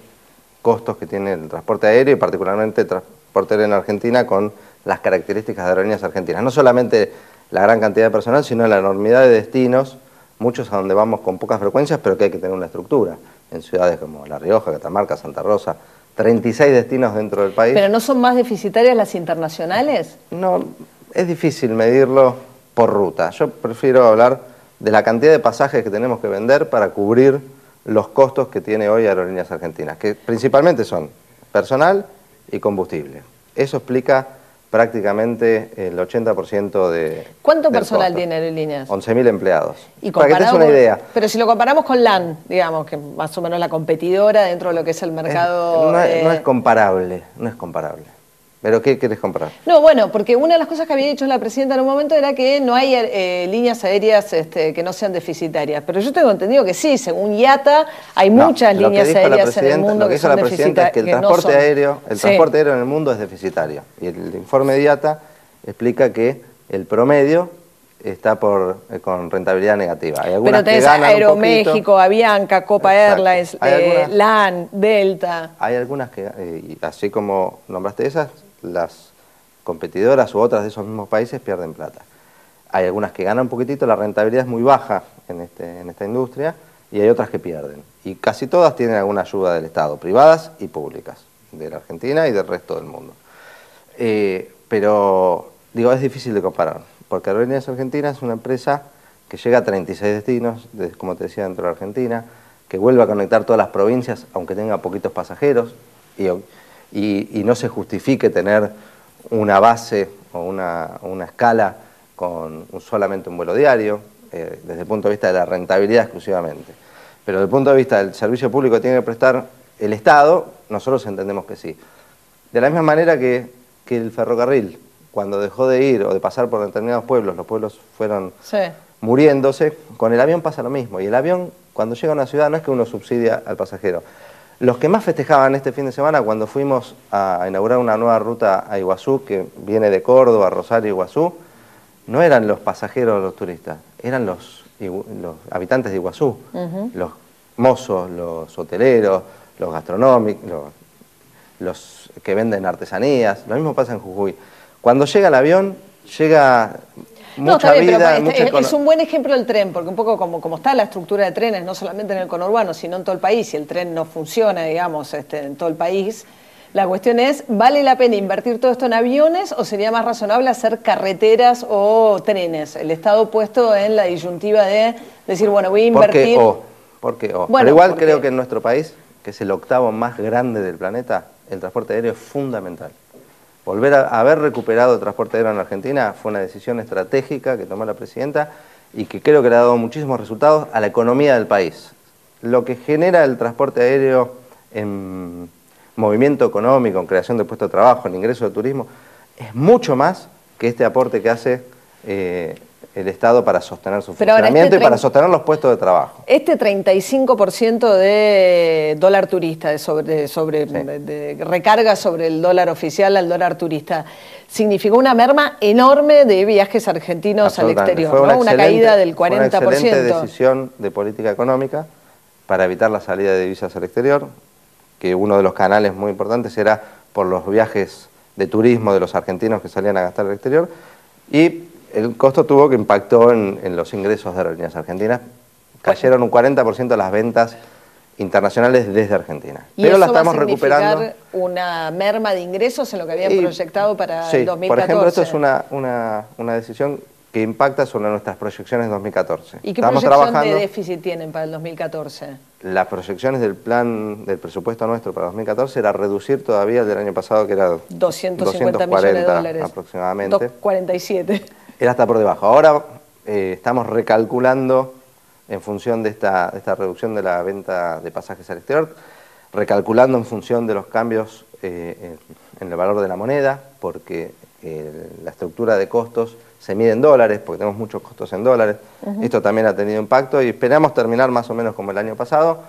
costos que tiene el transporte aéreo y particularmente el transporte aéreo en Argentina con las características de aerolíneas argentinas. No solamente la gran cantidad de personal, sino la enormidad de destinos, muchos a donde vamos con pocas frecuencias, pero que hay que tener una estructura. En ciudades como La Rioja, Catamarca, Santa Rosa, 36 destinos dentro del país. ¿Pero no son más deficitarias las internacionales? No, es difícil medirlo por ruta. Yo prefiero hablar de la cantidad de pasajes que tenemos que vender para cubrir los costos que tiene hoy Aerolíneas Argentinas, que principalmente son personal y combustible. Eso explica prácticamente el 80% de... ¿Cuánto personal tiene Aerolíneas? 11.000 empleados. Y para que te des una idea. Pero si lo comparamos con LAN, digamos, que más o menos la competidora dentro de lo que es el mercado... No es comparable, no es comparable. ¿Pero qué querés comparar? No, bueno, porque una de las cosas que había dicho la presidenta en un momento era que no hay líneas aéreas que no sean deficitarias. Pero yo tengo entendido que sí, según IATA, hay muchas líneas aéreas en el mundo que son deficitarias. Es que el transporte aéreo en el mundo es deficitario. Y el informe de IATA explica que el promedio está con rentabilidad negativa. Hay algunas pero tenés que ganan Aeroméxico, Avianca, Copa Airlines, LAN, Delta. Hay algunas que, así como nombraste esas, las competidoras u otras de esos mismos países pierden plata. Hay algunas que ganan un poquitito, la rentabilidad es muy baja en esta industria, y hay otras que pierden. Y casi todas tienen alguna ayuda del Estado, privadas y públicas, de la Argentina y del resto del mundo. Pero, digo, es difícil de comparar, porque Aerolíneas Argentinas es una empresa que llega a 36 destinos, como te decía, dentro de la Argentina, que vuelve a conectar todas las provincias, aunque tenga poquitos pasajeros, y no se justifique tener una base o una escala con solamente un vuelo diario, desde el punto de vista de la rentabilidad exclusivamente. Pero desde el punto de vista del servicio público que tiene que prestar el Estado, nosotros entendemos que sí. De la misma manera que el ferrocarril, cuando dejó de ir o de pasar por determinados pueblos, los pueblos fueron muriéndose, con el avión pasa lo mismo. Y el avión, cuando llega a una ciudad, no es que uno subsidia al pasajero. Los que más festejaban este fin de semana, cuando fuimos a inaugurar una nueva ruta a Iguazú, que viene de Córdoba, Rosario, Iguazú, no eran los pasajeros o los turistas, eran los habitantes de Iguazú, los mozos, los hoteleros, los gastronómicos, los que venden artesanías. Lo mismo pasa en Jujuy. Cuando llega el avión, llega mucha vida. Es un buen ejemplo el tren, porque un poco como está la estructura de trenes, no solamente en el conurbano, sino en todo el país, y el tren no funciona, digamos, en todo el país. La cuestión es, ¿vale la pena invertir todo esto en aviones o sería más razonable hacer carreteras o trenes? El Estado puesto en la disyuntiva de decir, bueno, voy a invertir... ¿Por qué? Pero igual creo que en nuestro país, que es el octavo más grande del planeta, el transporte aéreo es fundamental. Volver a haber recuperado el transporte aéreo en la Argentina fue una decisión estratégica que tomó la presidenta y que creo que le ha dado muchísimos resultados a la economía del país. Lo que genera el transporte aéreo en movimiento económico, en creación de puestos de trabajo, en ingreso de turismo, es mucho más que este aporte que hace el Estado para sostener su funcionamiento y para sostener los puestos de trabajo. Este 35% de dólar turista, de recarga sobre el dólar oficial al dólar turista, significó una merma enorme de viajes argentinos al exterior, ¿no? Una caída del 40%. Fue una excelente decisión de política económica para evitar la salida de divisas al exterior, que uno de los canales muy importantes era por los viajes de turismo de los argentinos que salían a gastar al exterior. Y el costo tuvo que impactó en los ingresos de Aerolíneas Argentinas. Cayeron un 40% las ventas internacionales desde Argentina. ¿Y pero eso la estamos va a recuperando. una merma de ingresos en lo que habían proyectado para el 2014? Por ejemplo, esto es una decisión que impacta sobre nuestras proyecciones de 2014. ¿Y qué proyección de déficit tienen para el 2014? Las proyecciones del plan, del presupuesto nuestro para 2014 era reducir todavía el del año pasado, que era 250 millones de dólares. Aproximadamente. 247. Era hasta por debajo. Ahora estamos recalculando en función de esta reducción de la venta de pasajes al exterior, recalculando en función de los cambios en el valor de la moneda, porque la estructura de costos se mide en dólares, porque tenemos muchos costos en dólares. Esto también ha tenido impacto y esperamos terminar más o menos como el año pasado,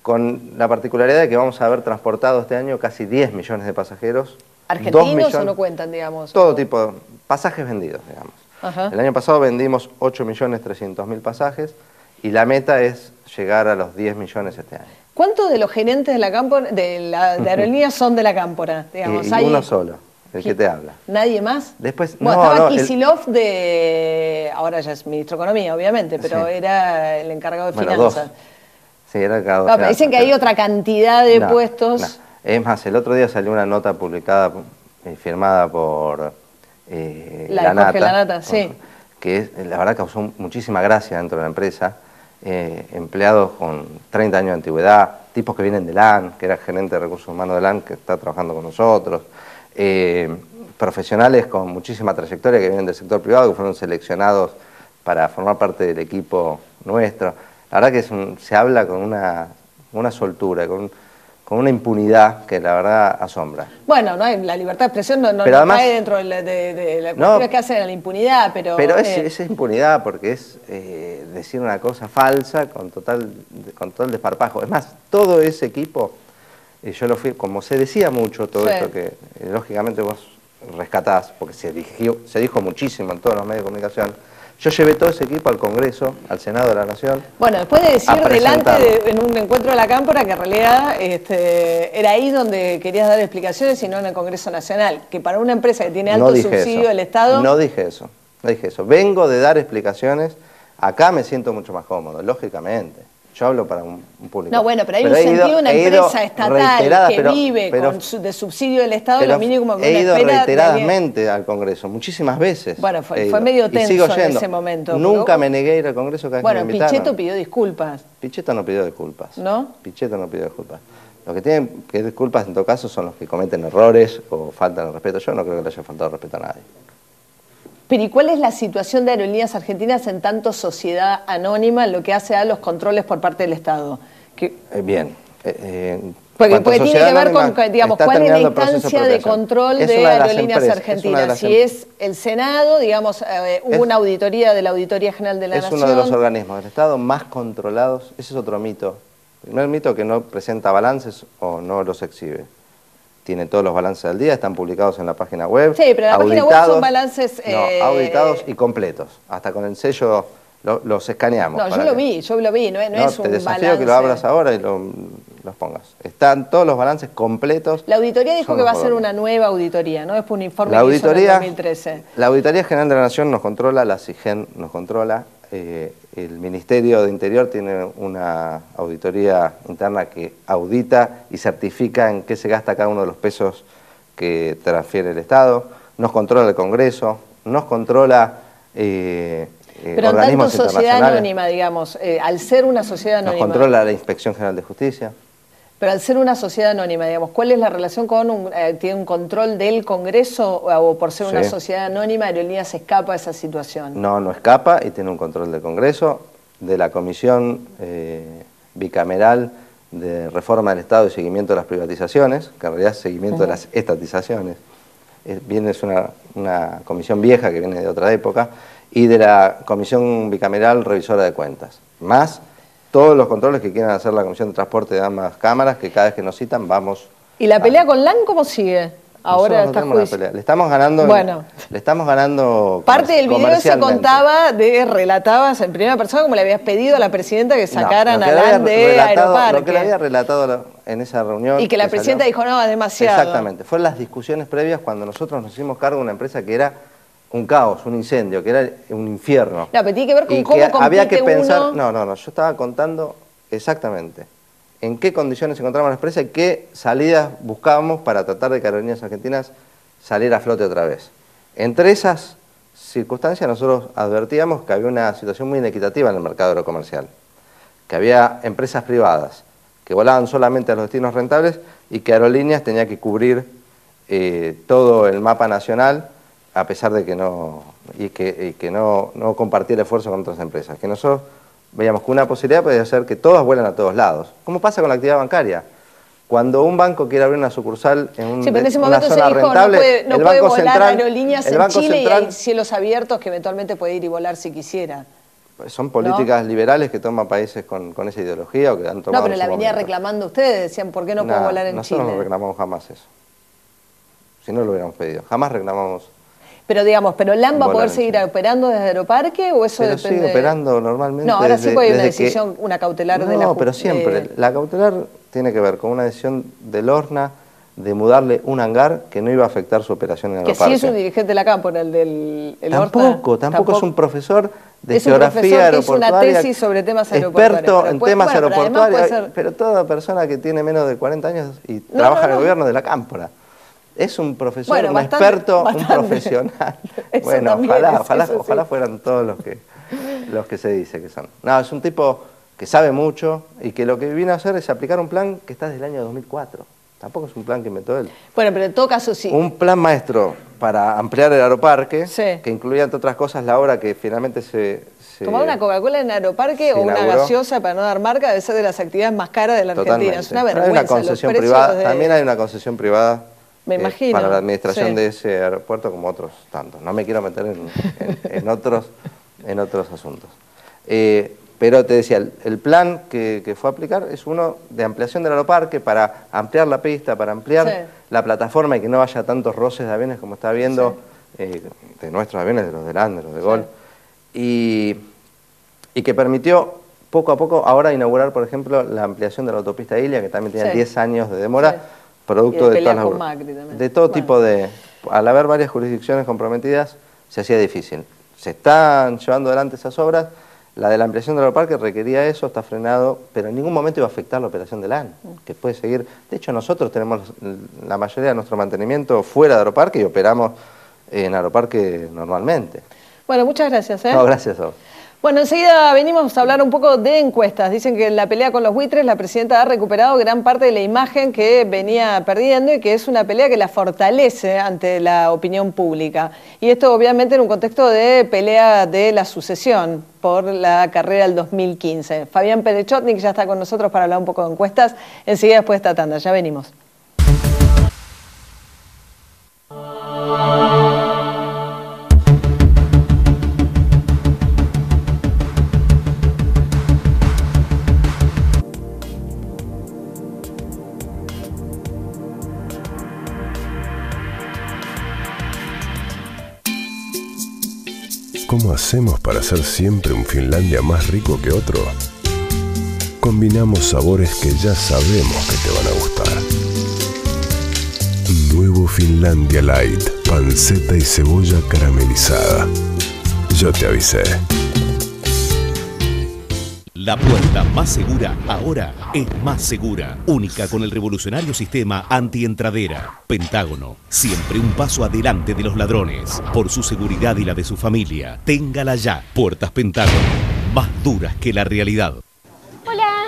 con la particularidad de que vamos a haber transportado este año casi 10 millones de pasajeros. ¿Argentinos o no cuentan, digamos? Todo tipo de pasajes vendidos, digamos. Ajá. El año pasado vendimos 8.300.000 pasajes y la meta es llegar a los 10 millones este año. ¿Cuántos de los gerentes de la cámpora, de aerolíneas son de la cámpora? Digamos, y uno solo, el que te habla. ¿Nadie más? Después, bueno, estaba Kisilov ahora ya es ministro de Economía, obviamente, pero sí. Era el encargado de finanzas. Dos. Sí, era el encargado de finanzas. Dicen que hay otra cantidad de puestos. No. Es más, el otro día salió una nota publicada, firmada por la Nata, sí. Que la verdad causó muchísima gracia dentro de la empresa. Empleados con 30 años de antigüedad, tipos que vienen de LAN, que era gerente de recursos humanos de LAN, que está trabajando con nosotros, profesionales con muchísima trayectoria que vienen del sector privado, que fueron seleccionados para formar parte del equipo nuestro. La verdad que se habla con una soltura, con una impunidad que la verdad asombra. Bueno, no hay, la libertad de expresión no además, cae dentro de la cuestión que hacen a la impunidad, pero... Pero es impunidad porque es decir una cosa falsa con total desparpajo. Es más, todo ese equipo, yo lo fui, como se decía mucho todo esto que lógicamente vos rescatás, porque se dijo muchísimo en todos los medios de comunicación. Yo llevé todo ese equipo al Congreso, al Senado de la Nación. Bueno, después de decir en un encuentro de la Cámpora que en realidad era ahí donde querías dar explicaciones y no en el Congreso Nacional, que para una empresa que tiene alto subsidio del Estado... No dije eso. Vengo de dar explicaciones, acá me siento mucho más cómodo, lógicamente. Yo hablo para un público. No, bueno, pero hay un sentido de una empresa estatal que vive de subsidio del Estado, lo mínimo que he ido reiteradamente al Congreso, muchísimas veces. Bueno, fue medio tenso en ese momento. Nunca me negué a ir al Congreso cada vez que me invitaron. Bueno, Pichetto pidió disculpas. Pichetto no pidió disculpas. ¿No? Pichetto no pidió disculpas. Los que tienen que pedir disculpas en todo caso son los que cometen errores o faltan el respeto. Yo no creo que le haya faltado respeto a nadie. Pero ¿y cuál es la situación de Aerolíneas Argentinas en tanto sociedad anónima en lo que hace a los controles por parte del Estado? Bien. Porque tiene que ver con, digamos, cuál es la instancia de control de Aerolíneas Argentinas. Si es el Senado, digamos, hubo una auditoría de la Auditoría General de la Nación. Es uno de los organismos del Estado más controlados. Ese es otro mito. El primer mito que no presenta balances o no los exhibe. Tiene todos los balances al día, están publicados en la página web. Sí, pero en la página web son balances... auditados y completos. Hasta con el sello los escaneamos. No, yo lo vi, no es un balance. Te desafío que lo abras ahora y los pongas. Están todos los balances completos. La auditoría dijo que va a ser una nueva auditoría, ¿no? Es por un informe que hizo en el 2013. La Auditoría General de la Nación nos controla, la SIGEN nos controla, el Ministerio de Interior tiene una auditoría interna que audita y certifica en qué se gasta cada uno de los pesos que transfiere el Estado, nos controla el Congreso, nos controla pero en tanto sociedad anónima, digamos, al ser una sociedad anónima... Nos controla la Inspección General de Justicia. Pero al ser una sociedad anónima, digamos, ¿cuál es la relación con tiene un control del Congreso o por ser una sociedad anónima Aerolíneas escapa a esa situación? No escapa y tiene un control del Congreso, de la Comisión Bicameral de Reforma del Estado y Seguimiento de las Privatizaciones, que en realidad es seguimiento de las estatizaciones. Es una comisión vieja que viene de otra época, y de la Comisión Bicameral Revisora de Cuentas. Más todos los controles que quieran hacer la Comisión de Transporte de ambas cámaras, que cada vez que nos citan vamos... ¿Y la pelea con LAN cómo sigue? Ahora está juicio. Le estamos ganando. Bueno. Le estamos ganando. Parte del video se contaba relatabas en primera persona como le habías pedido a la presidenta que sacaran a LAN de Aeroparque. Lo que le había relatado en esa reunión. Y que la presidenta dijo, no, es demasiado. Exactamente. Fueron las discusiones previas cuando nosotros nos hicimos cargo de una empresa que era un caos, un incendio, que era un infierno. No, pero tiene que ver con cómo compite había que pensar, uno... No, yo estaba contando exactamente en qué condiciones encontramos la empresa y qué salidas buscábamos para tratar de que Aerolíneas Argentinas saliera a flote otra vez. Entre esas circunstancias nosotros advertíamos que había una situación muy inequitativa en el mercado aerocomercial, que había empresas privadas que volaban solamente a los destinos rentables y que Aerolíneas tenía que cubrir todo el mapa nacional, a pesar de que no compartía el esfuerzo con otras empresas. Que nosotros veíamos que una posibilidad podía ser que todas vuelan a todos lados. ¿Cómo pasa con la actividad bancaria? Cuando un banco quiere abrir una sucursal en una zona rentable, no puede volar Aerolíneas en Chile y hay cielos abiertos que eventualmente puede ir y volar si quisiera. Son políticas liberales que toman países con esa ideología o que han tomado. No, pero la venía reclamando ustedes, decían, ¿por qué no puedo volar en Chile? Nosotros no reclamamos jamás eso. Si no lo hubiéramos pedido. Jamás reclamamos. Pero digamos, ¿pero LAM va a poder seguir operando desde Aeroparque o eso depende? Sigue operando normalmente. No, ahora sí puede haber una decisión, una cautelar de la... No, pero siempre. La cautelar tiene que ver con una decisión del ORNA de mudarle un hangar que no iba a afectar su operación en Aeroparque. Que sí es un dirigente de la Cámpora, el del Tampoco es un profesor de geografía aeroportuaria. Es una tesis sobre temas aeroportuarios. Experto en temas aeroportuarios, pero toda persona que tiene menos de 40 años y trabaja en el gobierno de la Cámpora. Es un profesor, un experto, un profesional. Bueno, ojalá fueran todos los que se dice que son. No, es un tipo que sabe mucho y que lo que viene a hacer es aplicar un plan que está desde el año 2004. Tampoco es un plan que inventó él. Bueno, pero en todo caso sí. Un plan maestro para ampliar el Aeroparque, que incluía, entre otras cosas, la obra que finalmente se tomar una Coca-Cola en Aeroparque o una gaseosa, para no dar marca, debe ser de las actividades más caras de la Argentina. Totalmente. Es una vergüenza. Hay una concesión privada, también hay una concesión privada. Me imagino. Para la administración de ese aeropuerto como otros tantos. No me quiero meter en otros asuntos. Pero te decía, el plan que fue a aplicar es uno de ampliación del Aeroparque para ampliar la pista, para ampliar la plataforma y que no haya tantos roces de aviones como está habiendo, de nuestros aviones, de los de LAN, de los de Gol. Y que permitió poco a poco ahora inaugurar, por ejemplo, la ampliación de la autopista Ilia, que también tenía 10 años de demora. Producto de todas de todo tipo de... Al haber varias jurisdicciones comprometidas, se hacía difícil. Se están llevando adelante esas obras. La de la ampliación del Aeroparque requería eso, está frenado, pero en ningún momento iba a afectar la operación de LAN, que puede seguir. De hecho, nosotros tenemos la mayoría de nuestro mantenimiento fuera de Aeroparque y operamos en Aeroparque normalmente. Bueno, muchas gracias. No, gracias a vos. Bueno, enseguida venimos a hablar un poco de encuestas. Dicen que en la pelea con los buitres la presidenta ha recuperado gran parte de la imagen que venía perdiendo y que es una pelea que la fortalece ante la opinión pública. Y esto obviamente en un contexto de pelea de la sucesión por la carrera del 2015. Fabián Perechotnik ya está con nosotros para hablar un poco de encuestas. Enseguida después de esta tanda. Ya venimos. ¿Cómo hacemos para hacer siempre un Finlandia más rico que otro? Combinamos sabores que ya sabemos que te van a gustar. Nuevo Finlandia Light, panceta y cebolla caramelizada. Yo te avisé. La puerta más segura ahora es Más Segura, única con el revolucionario sistema antientradera. Pentágono, siempre un paso adelante de los ladrones. Por su seguridad y la de su familia, téngala ya. Puertas Pentágono, más duras que la realidad. Hola,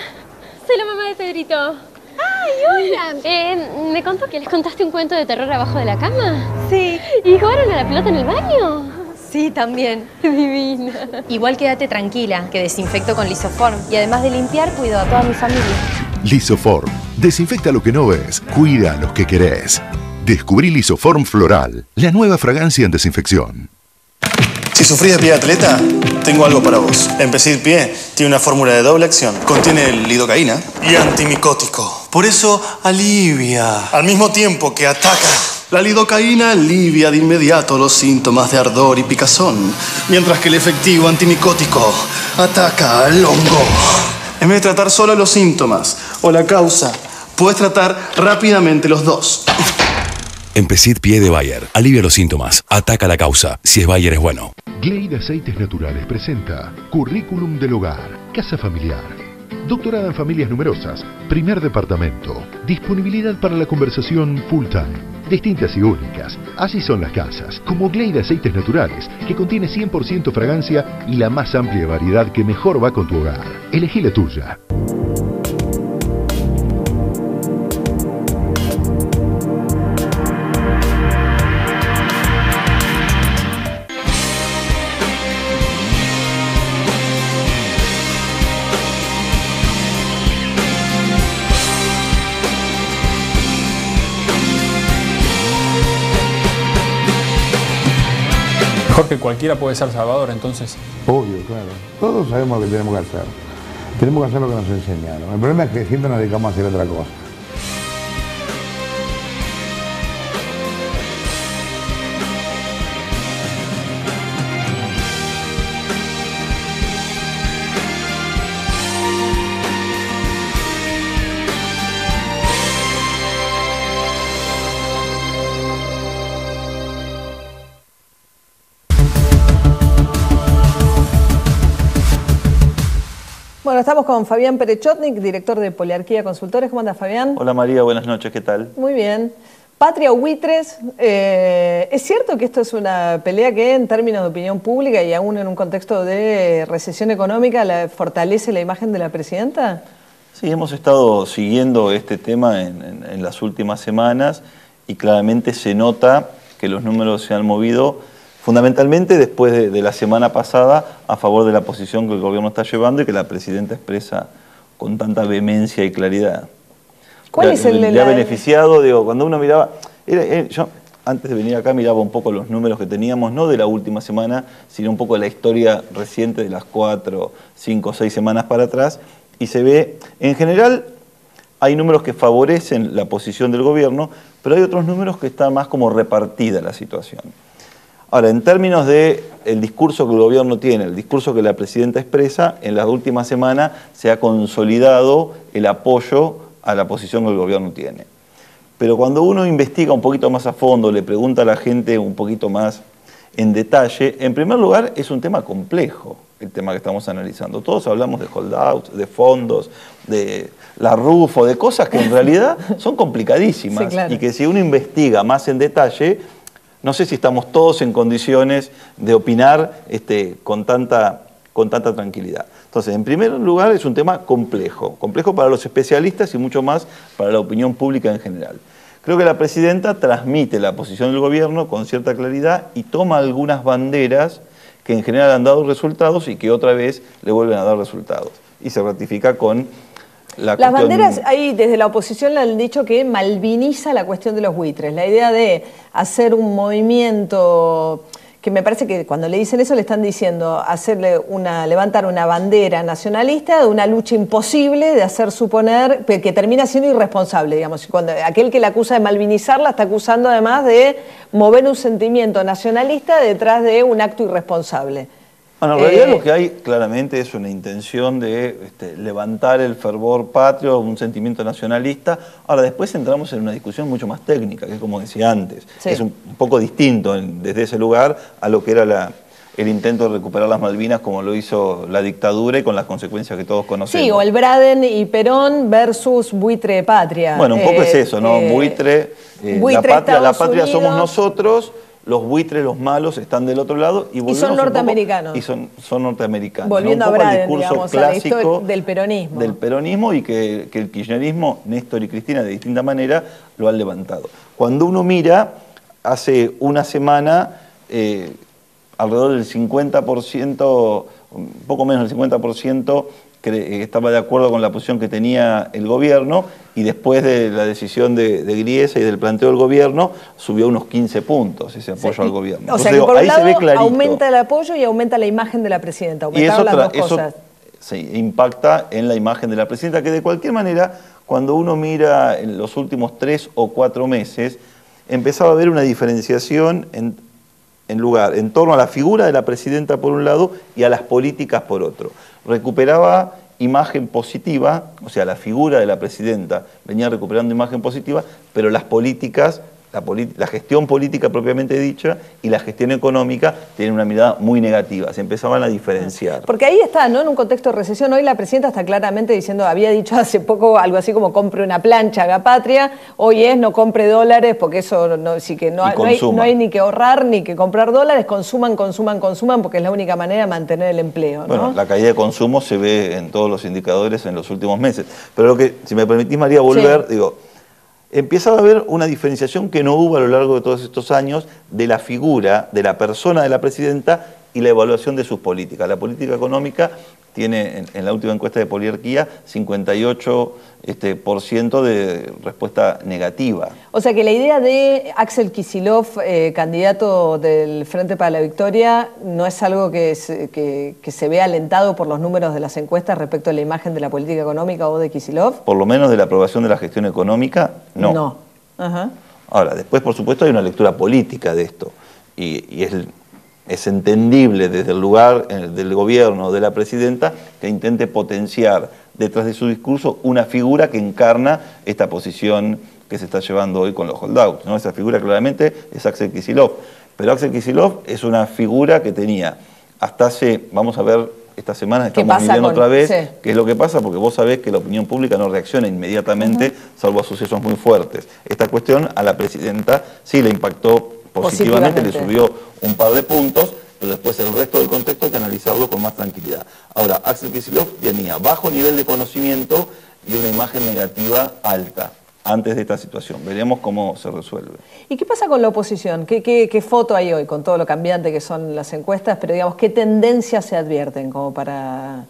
soy la mamá de Pedrito. ¡Ay, hola! ¿Me contó que les contaste un cuento de terror abajo de la cama? Sí. ¿Y jugaron a la pelota en el baño? Sí, también. Divina. Igual quédate tranquila, que desinfecto con Lisoform. Y además de limpiar, cuido a toda mi familia. Lisoform. Desinfecta lo que no ves, cuida a los que querés. Descubrí Lisoform Floral, la nueva fragancia en desinfección. Si sufrís de pie de atleta, tengo algo para vos. Empecid Pie tiene una fórmula de doble acción. Contiene lidocaína y antimicótico. Por eso alivia, al mismo tiempo que ataca. La lidocaína alivia de inmediato los síntomas de ardor y picazón, mientras que el efectivo antimicótico ataca al hongo. En vez de tratar solo los síntomas o la causa, puedes tratar rápidamente los dos. Empecid Pie de Bayer. Alivia los síntomas. Ataca la causa. Si es Bayer es bueno. Glade Aceites Naturales presenta Currículum del Hogar. Casa familiar. Doctorada en familias numerosas. Primer departamento. Disponibilidad para la conversación full time. Distintas y únicas. Así son las casas. Como Glade Aceites Naturales, que contiene 100% fragancia y la más amplia variedad que mejor va con tu hogar. Elegí la tuya. Jorge, cualquiera puede ser salvador, entonces. Obvio, claro. Todos sabemos lo que tenemos que hacer. Tenemos que hacer lo que nos enseñaron. El problema es que siempre nos dedicamos a hacer otra cosa. Bueno, estamos con Fabián Perechotnik, director de Poliarquía Consultores. ¿Cómo andas, Fabián? Hola María, buenas noches, ¿qué tal? Muy bien. Patria o buitres, ¿es cierto que esto es una pelea que en términos de opinión pública y aún en un contexto de recesión económica fortalece la imagen de la presidenta? Sí, hemos estado siguiendo este tema en las últimas semanas y claramente se nota que los números se han movido fundamentalmente después de la semana pasada a favor de la posición que el gobierno está llevando y que la presidenta expresa con tanta vehemencia y claridad. ¿Cuál es el de le ha beneficiado? Digo, cuando uno miraba, yo antes de venir acá miraba un poco los números que teníamos, no de la última semana, sino un poco de la historia reciente de las 4, 5, 6 semanas para atrás, y se ve, en general, hay números que favorecen la posición del gobierno, pero hay otros números que está más como repartida la situación. Ahora, en términos del discurso que el gobierno tiene, el discurso que la presidenta expresa, en las últimas semanas se ha consolidado el apoyo a la posición que el gobierno tiene. Pero cuando uno investiga un poquito más a fondo, le pregunta a la gente un poquito más en detalle, en primer lugar es un tema complejo, el tema que estamos analizando. Todos hablamos de holdouts, de fondos, de la RUFO, de cosas que en realidad son complicadísimas, sí, claro, y que si uno investiga más en detalle, no sé si estamos todos en condiciones de opinar con tanta tranquilidad. Entonces, en primer lugar, es un tema complejo para los especialistas y mucho más para la opinión pública en general. Creo que la presidenta transmite la posición del gobierno con cierta claridad y toma algunas banderas que en general han dado resultados y que otra vez le vuelven a dar resultados. Y se ratifica con las banderas, ahí desde la oposición le han dicho que malviniza la cuestión de los buitres. La idea de hacer un movimiento, que me parece que cuando le dicen eso le están diciendo levantar una bandera nacionalista de una lucha imposible de hacer suponer, que termina siendo irresponsable, digamos. Cuando aquel que la acusa de malvinizarla está acusando además de mover un sentimiento nacionalista detrás de un acto irresponsable. Bueno, en realidad lo que hay claramente es una intención de levantar el fervor patrio, un sentimiento nacionalista. Ahora, después entramos en una discusión mucho más técnica, que es como decía antes. Sí. Es un poco distinto desde ese lugar a lo que era el intento de recuperar las Malvinas como lo hizo la dictadura y con las consecuencias que todos conocemos. Sí, o el Braden y Perón versus buitre patria. Bueno, un poco es eso, ¿no? Buitre la patria somos nosotros. Los buitres, los malos, están del otro lado. Y son norteamericanos. Y son norteamericanos. Volviendo a Braden, digamos, a la historia del peronismo. Del peronismo y que el kirchnerismo, Néstor y Cristina, de distinta manera, lo han levantado. Cuando uno mira, hace una semana, alrededor del 50%, un poco menos del 50%, estaba de acuerdo con la posición que tenía el gobierno y después de la decisión de Griesa y del planteo del gobierno subió unos 15 puntos ese apoyo al gobierno. O sea, que por un lado aumenta el apoyo y aumenta la imagen de la presidenta, aumentaron las dos cosas. Sí, impacta en la imagen de la presidenta, que de cualquier manera, cuando uno mira en los últimos 3 o 4 meses, empezaba a haber una diferenciación en torno a la figura de la presidenta por un lado y a las políticas por otro. Recuperaba imagen positiva, o sea, la figura de la presidenta venía recuperando imagen positiva, pero las políticas la gestión política propiamente dicha y la gestión económica tienen una mirada muy negativa, se empezaban a diferenciar. Porque ahí está, ¿no? En un contexto de recesión, hoy la presidenta está claramente diciendo, había dicho hace poco algo así como compre una plancha, haga patria, hoy es no compre dólares, porque eso sí que no hay ni que ahorrar ni que comprar dólares, consuman, porque es la única manera de mantener el empleo, ¿no? Bueno, la caída de consumo se ve en todos los indicadores en los últimos meses, pero lo que, si me permitís, María, volver, sí. Digo, empezaba a haber una diferenciación que no hubo a lo largo de todos estos años de la figura, de la persona de la presidenta y la evaluación de sus políticas. La política económica tiene, en la última encuesta de Poliarquía, 58% de respuesta negativa. O sea que la idea de Axel Kicillof, candidato del Frente para la Victoria, no es algo que se vea alentado por los números de las encuestas respecto a la imagen de la política económica o de Kicillof. Por lo menos de la aprobación de la gestión económica, no. No. Ajá. Ahora, después, por supuesto, hay una lectura política de esto. Y es entendible desde el lugar del gobierno, de la presidenta, que intente potenciar detrás de su discurso una figura que encarna esta posición que se está llevando hoy con los holdouts, ¿no? Esa figura claramente es Axel Kicillof. Pero Axel Kicillof es una figura que tenía hasta hace, vamos a ver, esta semana estamos midiendo otra vez qué es lo que pasa, porque vos sabés que la opinión pública no reacciona inmediatamente, salvo a sucesos muy fuertes. Esta cuestión a la presidenta sí le impactó positivamente, le subió un par de puntos, pero después el resto del contexto hay que analizarlo con más tranquilidad. Ahora, Axel Kicillof tenía bajo nivel de conocimiento y una imagen negativa alta antes de esta situación. Veremos cómo se resuelve. ¿Y qué pasa con la oposición? ¿Qué foto hay hoy con todo lo cambiante que son las encuestas? Pero digamos, ¿qué tendencias se advierten como para...?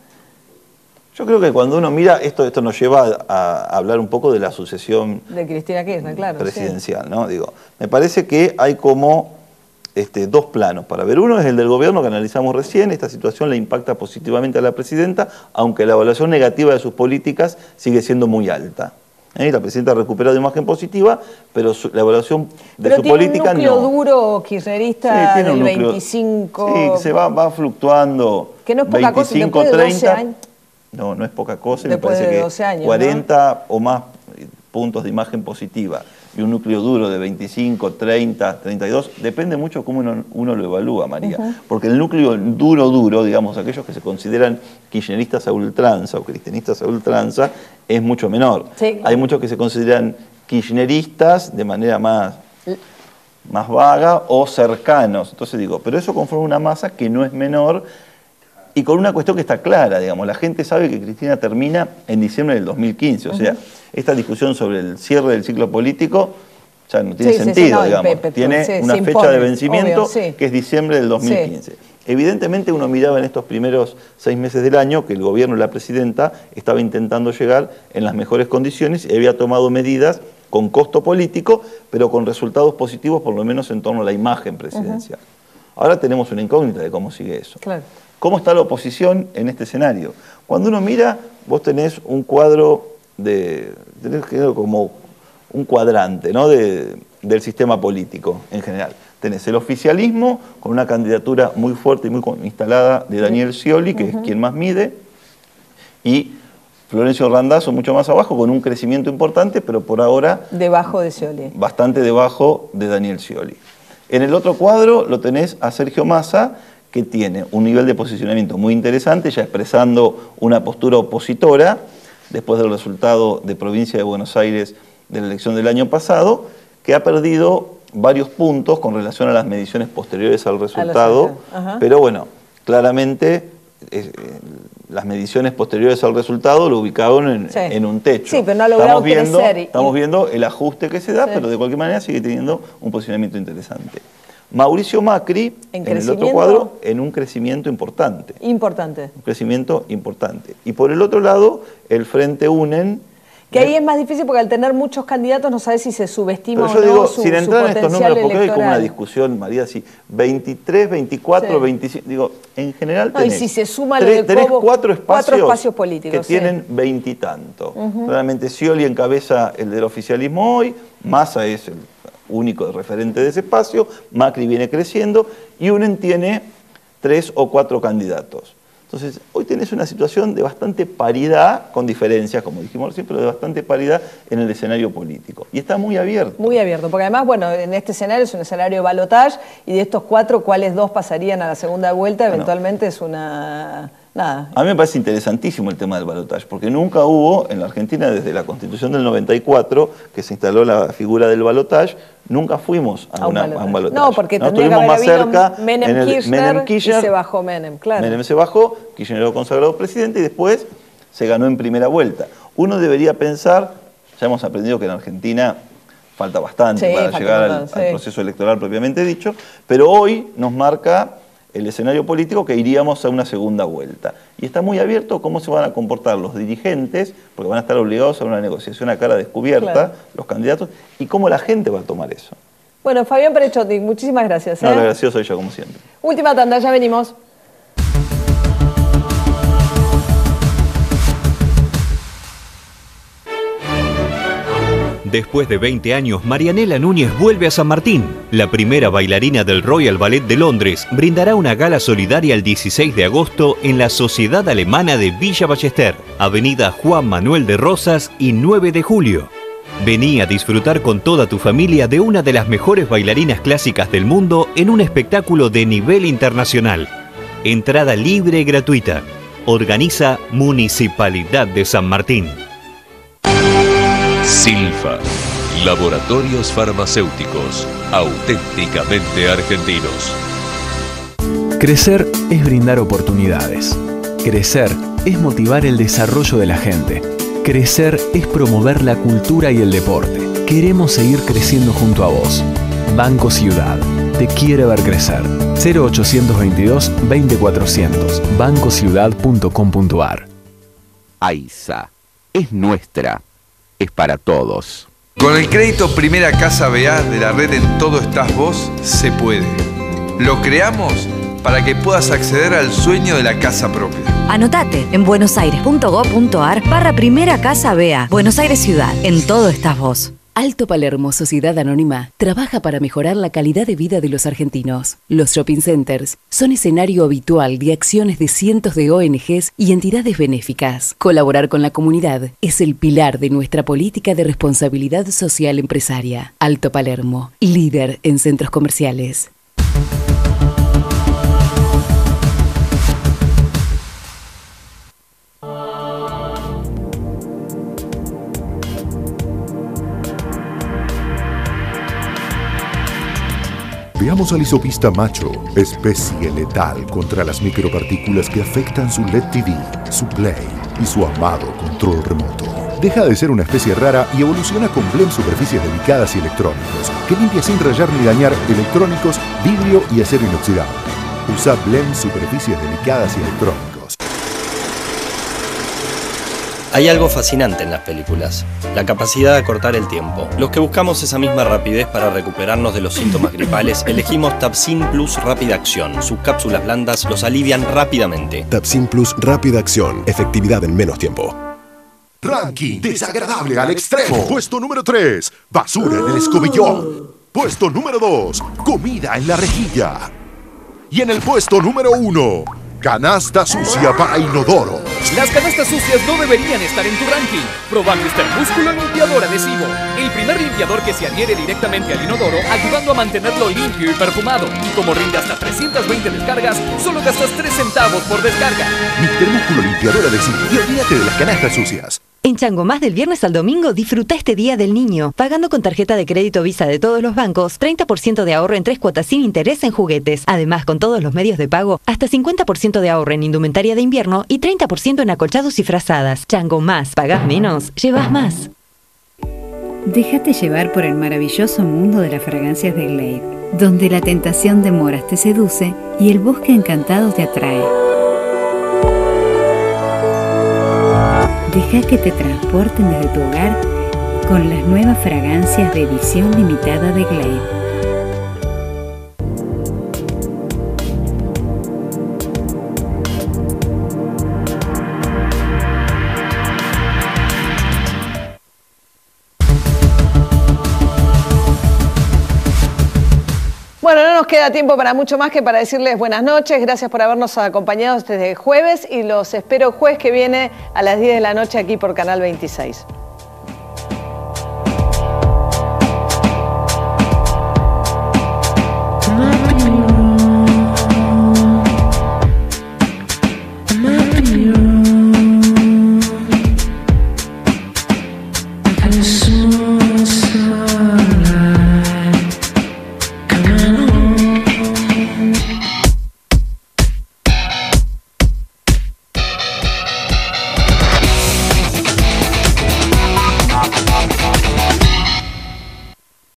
Yo creo que cuando uno mira, esto nos lleva a hablar un poco de la sucesión de Cristina Kirchner, claro, presidencial, sí. ¿No? Digo, me parece que hay como dos planos para ver. Uno es el del gobierno que analizamos recién. Esta situación le impacta positivamente a la presidenta, aunque la evaluación negativa de sus políticas sigue siendo muy alta. La presidenta ha recuperado imagen positiva, pero la evaluación de su política no. ¿Tiene un núcleo duro kirchnerista sí, del 25? Sí, se va fluctuando. Que no es poca 25, cosa, después de 12 30. Años. No es poca cosa, me Después parece de que 12 años, 40 ¿no? o más puntos de imagen positiva y un núcleo duro de 25, 30, 32, depende mucho cómo uno lo evalúa, María. Porque el núcleo duro, digamos, aquellos que se consideran kirchneristas a ultranza o cristianistas a ultranza, es mucho menor. Sí. Hay muchos que se consideran kirchneristas de manera más vaga o cercanos. Entonces digo, pero eso conforma una masa que no es menor. Y con una cuestión que está clara, digamos, la gente sabe que Cristina termina en diciembre del 2015, o sea, esta discusión sobre el cierre del ciclo político ya no tiene sentido, digamos, tiene una fecha de vencimiento que es diciembre del 2015. Evidentemente uno miraba en estos primeros 6 meses del año que el gobierno y la presidenta estaba intentando llegar en las mejores condiciones y había tomado medidas con costo político, pero con resultados positivos por lo menos en torno a la imagen presidencial. Ahora tenemos una incógnita de cómo sigue eso. Claro. ¿Cómo está la oposición en este escenario? Cuando uno mira, vos tenés un cuadro tenés como un cuadrante, ¿no? del sistema político en general. Tenés el oficialismo con una candidatura muy fuerte y muy instalada de Daniel Scioli, que es quien más mide, y Florencio Randazzo mucho más abajo, con un crecimiento importante, pero por ahora... Debajo de Scioli. Bastante debajo de Daniel Scioli. En el otro cuadro lo tenés a Sergio Massa, que tiene un nivel de posicionamiento muy interesante, ya expresando una postura opositora, después del resultado de Provincia de Buenos Aires de la elección del año pasado, que ha perdido varios puntos con relación a las mediciones posteriores al resultado, pero bueno, claramente las mediciones posteriores al resultado lo ubicaban en un techo. Sí, pero no ha logrado crecer. Estamos viendo el ajuste que se da, pero de cualquier manera sigue teniendo un posicionamiento interesante. Mauricio Macri, en el otro cuadro, en un crecimiento importante. Importante. Un crecimiento importante. Y por el otro lado, el Frente UNEN... Que ahí es más difícil porque al tener muchos candidatos no sabes si se subestima o no digo, sin entrar en estos números, porque hay como una discusión, María, si 23, 24, 25... Digo, en general tenés, y si se suma tenés 4 espacios políticos que tienen 20 y tanto. Realmente Scioli encabeza el del oficialismo hoy, Massa es el único referente de ese espacio, Macri viene creciendo y UNEN tiene 3 o 4 candidatos. Entonces, hoy tenés una situación de bastante paridad, con diferencias, como dijimos siempre, pero de bastante paridad en el escenario político. Y está muy abierto. Muy abierto, porque además, bueno, en este escenario es un escenario de balotaje, y de estos 4, ¿cuáles 2 pasarían a la segunda vuelta? Eventualmente es una... Nada. A mí me parece interesantísimo el tema del balotaje, porque nunca hubo en la Argentina, desde la Constitución del 94, que se instaló la figura del balotaje, nunca fuimos a un balotaje. No, porque tendría que haber habido Menem Kirchner y se bajó Menem, claro. Menem se bajó, Kirchner era consagrado presidente y después se ganó en primera vuelta. Uno debería pensar, ya hemos aprendido que en Argentina falta bastante para llegar al proceso electoral propiamente dicho, pero hoy nos marca el escenario político que iríamos a una segunda vuelta. Y está muy abierto cómo se van a comportar los dirigentes, porque van a estar obligados a una negociación a cara descubierta, los candidatos, y cómo la gente va a tomar eso. Bueno, Fabián Perechotti, muchísimas gracias. No, lo gracioso soy yo, como siempre. Última tanda, ya venimos. Después de 20 años, Marianela Núñez vuelve a San Martín. La primera bailarina del Royal Ballet de Londres brindará una gala solidaria el 16 de agosto en la Sociedad Alemana de Villa Ballester, Avenida Juan Manuel de Rosas y 9 de Julio. Vení a disfrutar con toda tu familia de una de las mejores bailarinas clásicas del mundo en un espectáculo de nivel internacional. Entrada libre y gratuita. Organiza Municipalidad de San Martín. Silfa, laboratorios farmacéuticos, auténticamente argentinos. Crecer es brindar oportunidades. Crecer es motivar el desarrollo de la gente. Crecer es promover la cultura y el deporte. Queremos seguir creciendo junto a vos. Banco Ciudad. Te quiere ver crecer. 0822 20400. bancociudad.com.ar. AISA. Es nuestra. Es para todos. Con el crédito Primera Casa BA de la red En Todo Estás Vos, se puede. Lo creamos para que puedas acceder al sueño de la casa propia. Anotate en buenosaires.gov.ar/Primera Casa BA. Buenos Aires Ciudad. En Todo Estás Vos. Alto Palermo Sociedad Anónima trabaja para mejorar la calidad de vida de los argentinos. Los shopping centers son escenario habitual de acciones de cientos de ONGs y entidades benéficas. Colaborar con la comunidad es el pilar de nuestra política de responsabilidad social empresaria. Alto Palermo, líder en centros comerciales. Veamos al isopista macho, especie letal contra las micropartículas que afectan su LED TV, su Play y su amado control remoto. Deja de ser una especie rara y evoluciona con Blem Superficies Delicadas y Electrónicos, que limpia sin rayar ni dañar electrónicos, vidrio y acero inoxidable. Usa Blem Superficies Delicadas y Electrónicos. Hay algo fascinante en las películas, la capacidad de acortar el tiempo. Los que buscamos esa misma rapidez para recuperarnos de los síntomas gripales, elegimos Tapsin Plus Rápida Acción. Sus cápsulas blandas los alivian rápidamente. Tapsin Plus Rápida Acción, efectividad en menos tiempo. Ranking desagradable al extremo. Puesto número 3, basura en el escobillón. Puesto número 2, comida en la rejilla. Y en el puesto número 1, canasta sucia para inodoro. Las canastas sucias no deberían estar en tu ranking. Proba Mr. Músculo Limpiador Adhesivo. El primer limpiador que se adhiere directamente al inodoro, ayudando a mantenerlo limpio y perfumado. Y como rinde hasta 320 descargas, solo gastas 3 centavos por descarga. Mr. Músculo Limpiador Adhesivo. Y olvídate de las canastas sucias. En Chango Más del viernes al domingo disfruta este Día del Niño. Pagando con tarjeta de crédito Visa de todos los bancos, 30% de ahorro en 3 cuotas sin interés en juguetes. Además, con todos los medios de pago, hasta 50% de ahorro en indumentaria de invierno y 30% en acolchados y frazadas. Chango Más. Pagás menos, llevas más. Déjate llevar por el maravilloso mundo de las fragancias de Glade, donde la tentación de moras te seduce y el bosque encantado te atrae. Deja que te transporten desde tu hogar con las nuevas fragancias de edición limitada de Glade. Bueno, no nos queda tiempo para mucho más que para decirles buenas noches. Gracias por habernos acompañado desde jueves y los espero jueves que viene a las 10 de la noche aquí por Canal 26.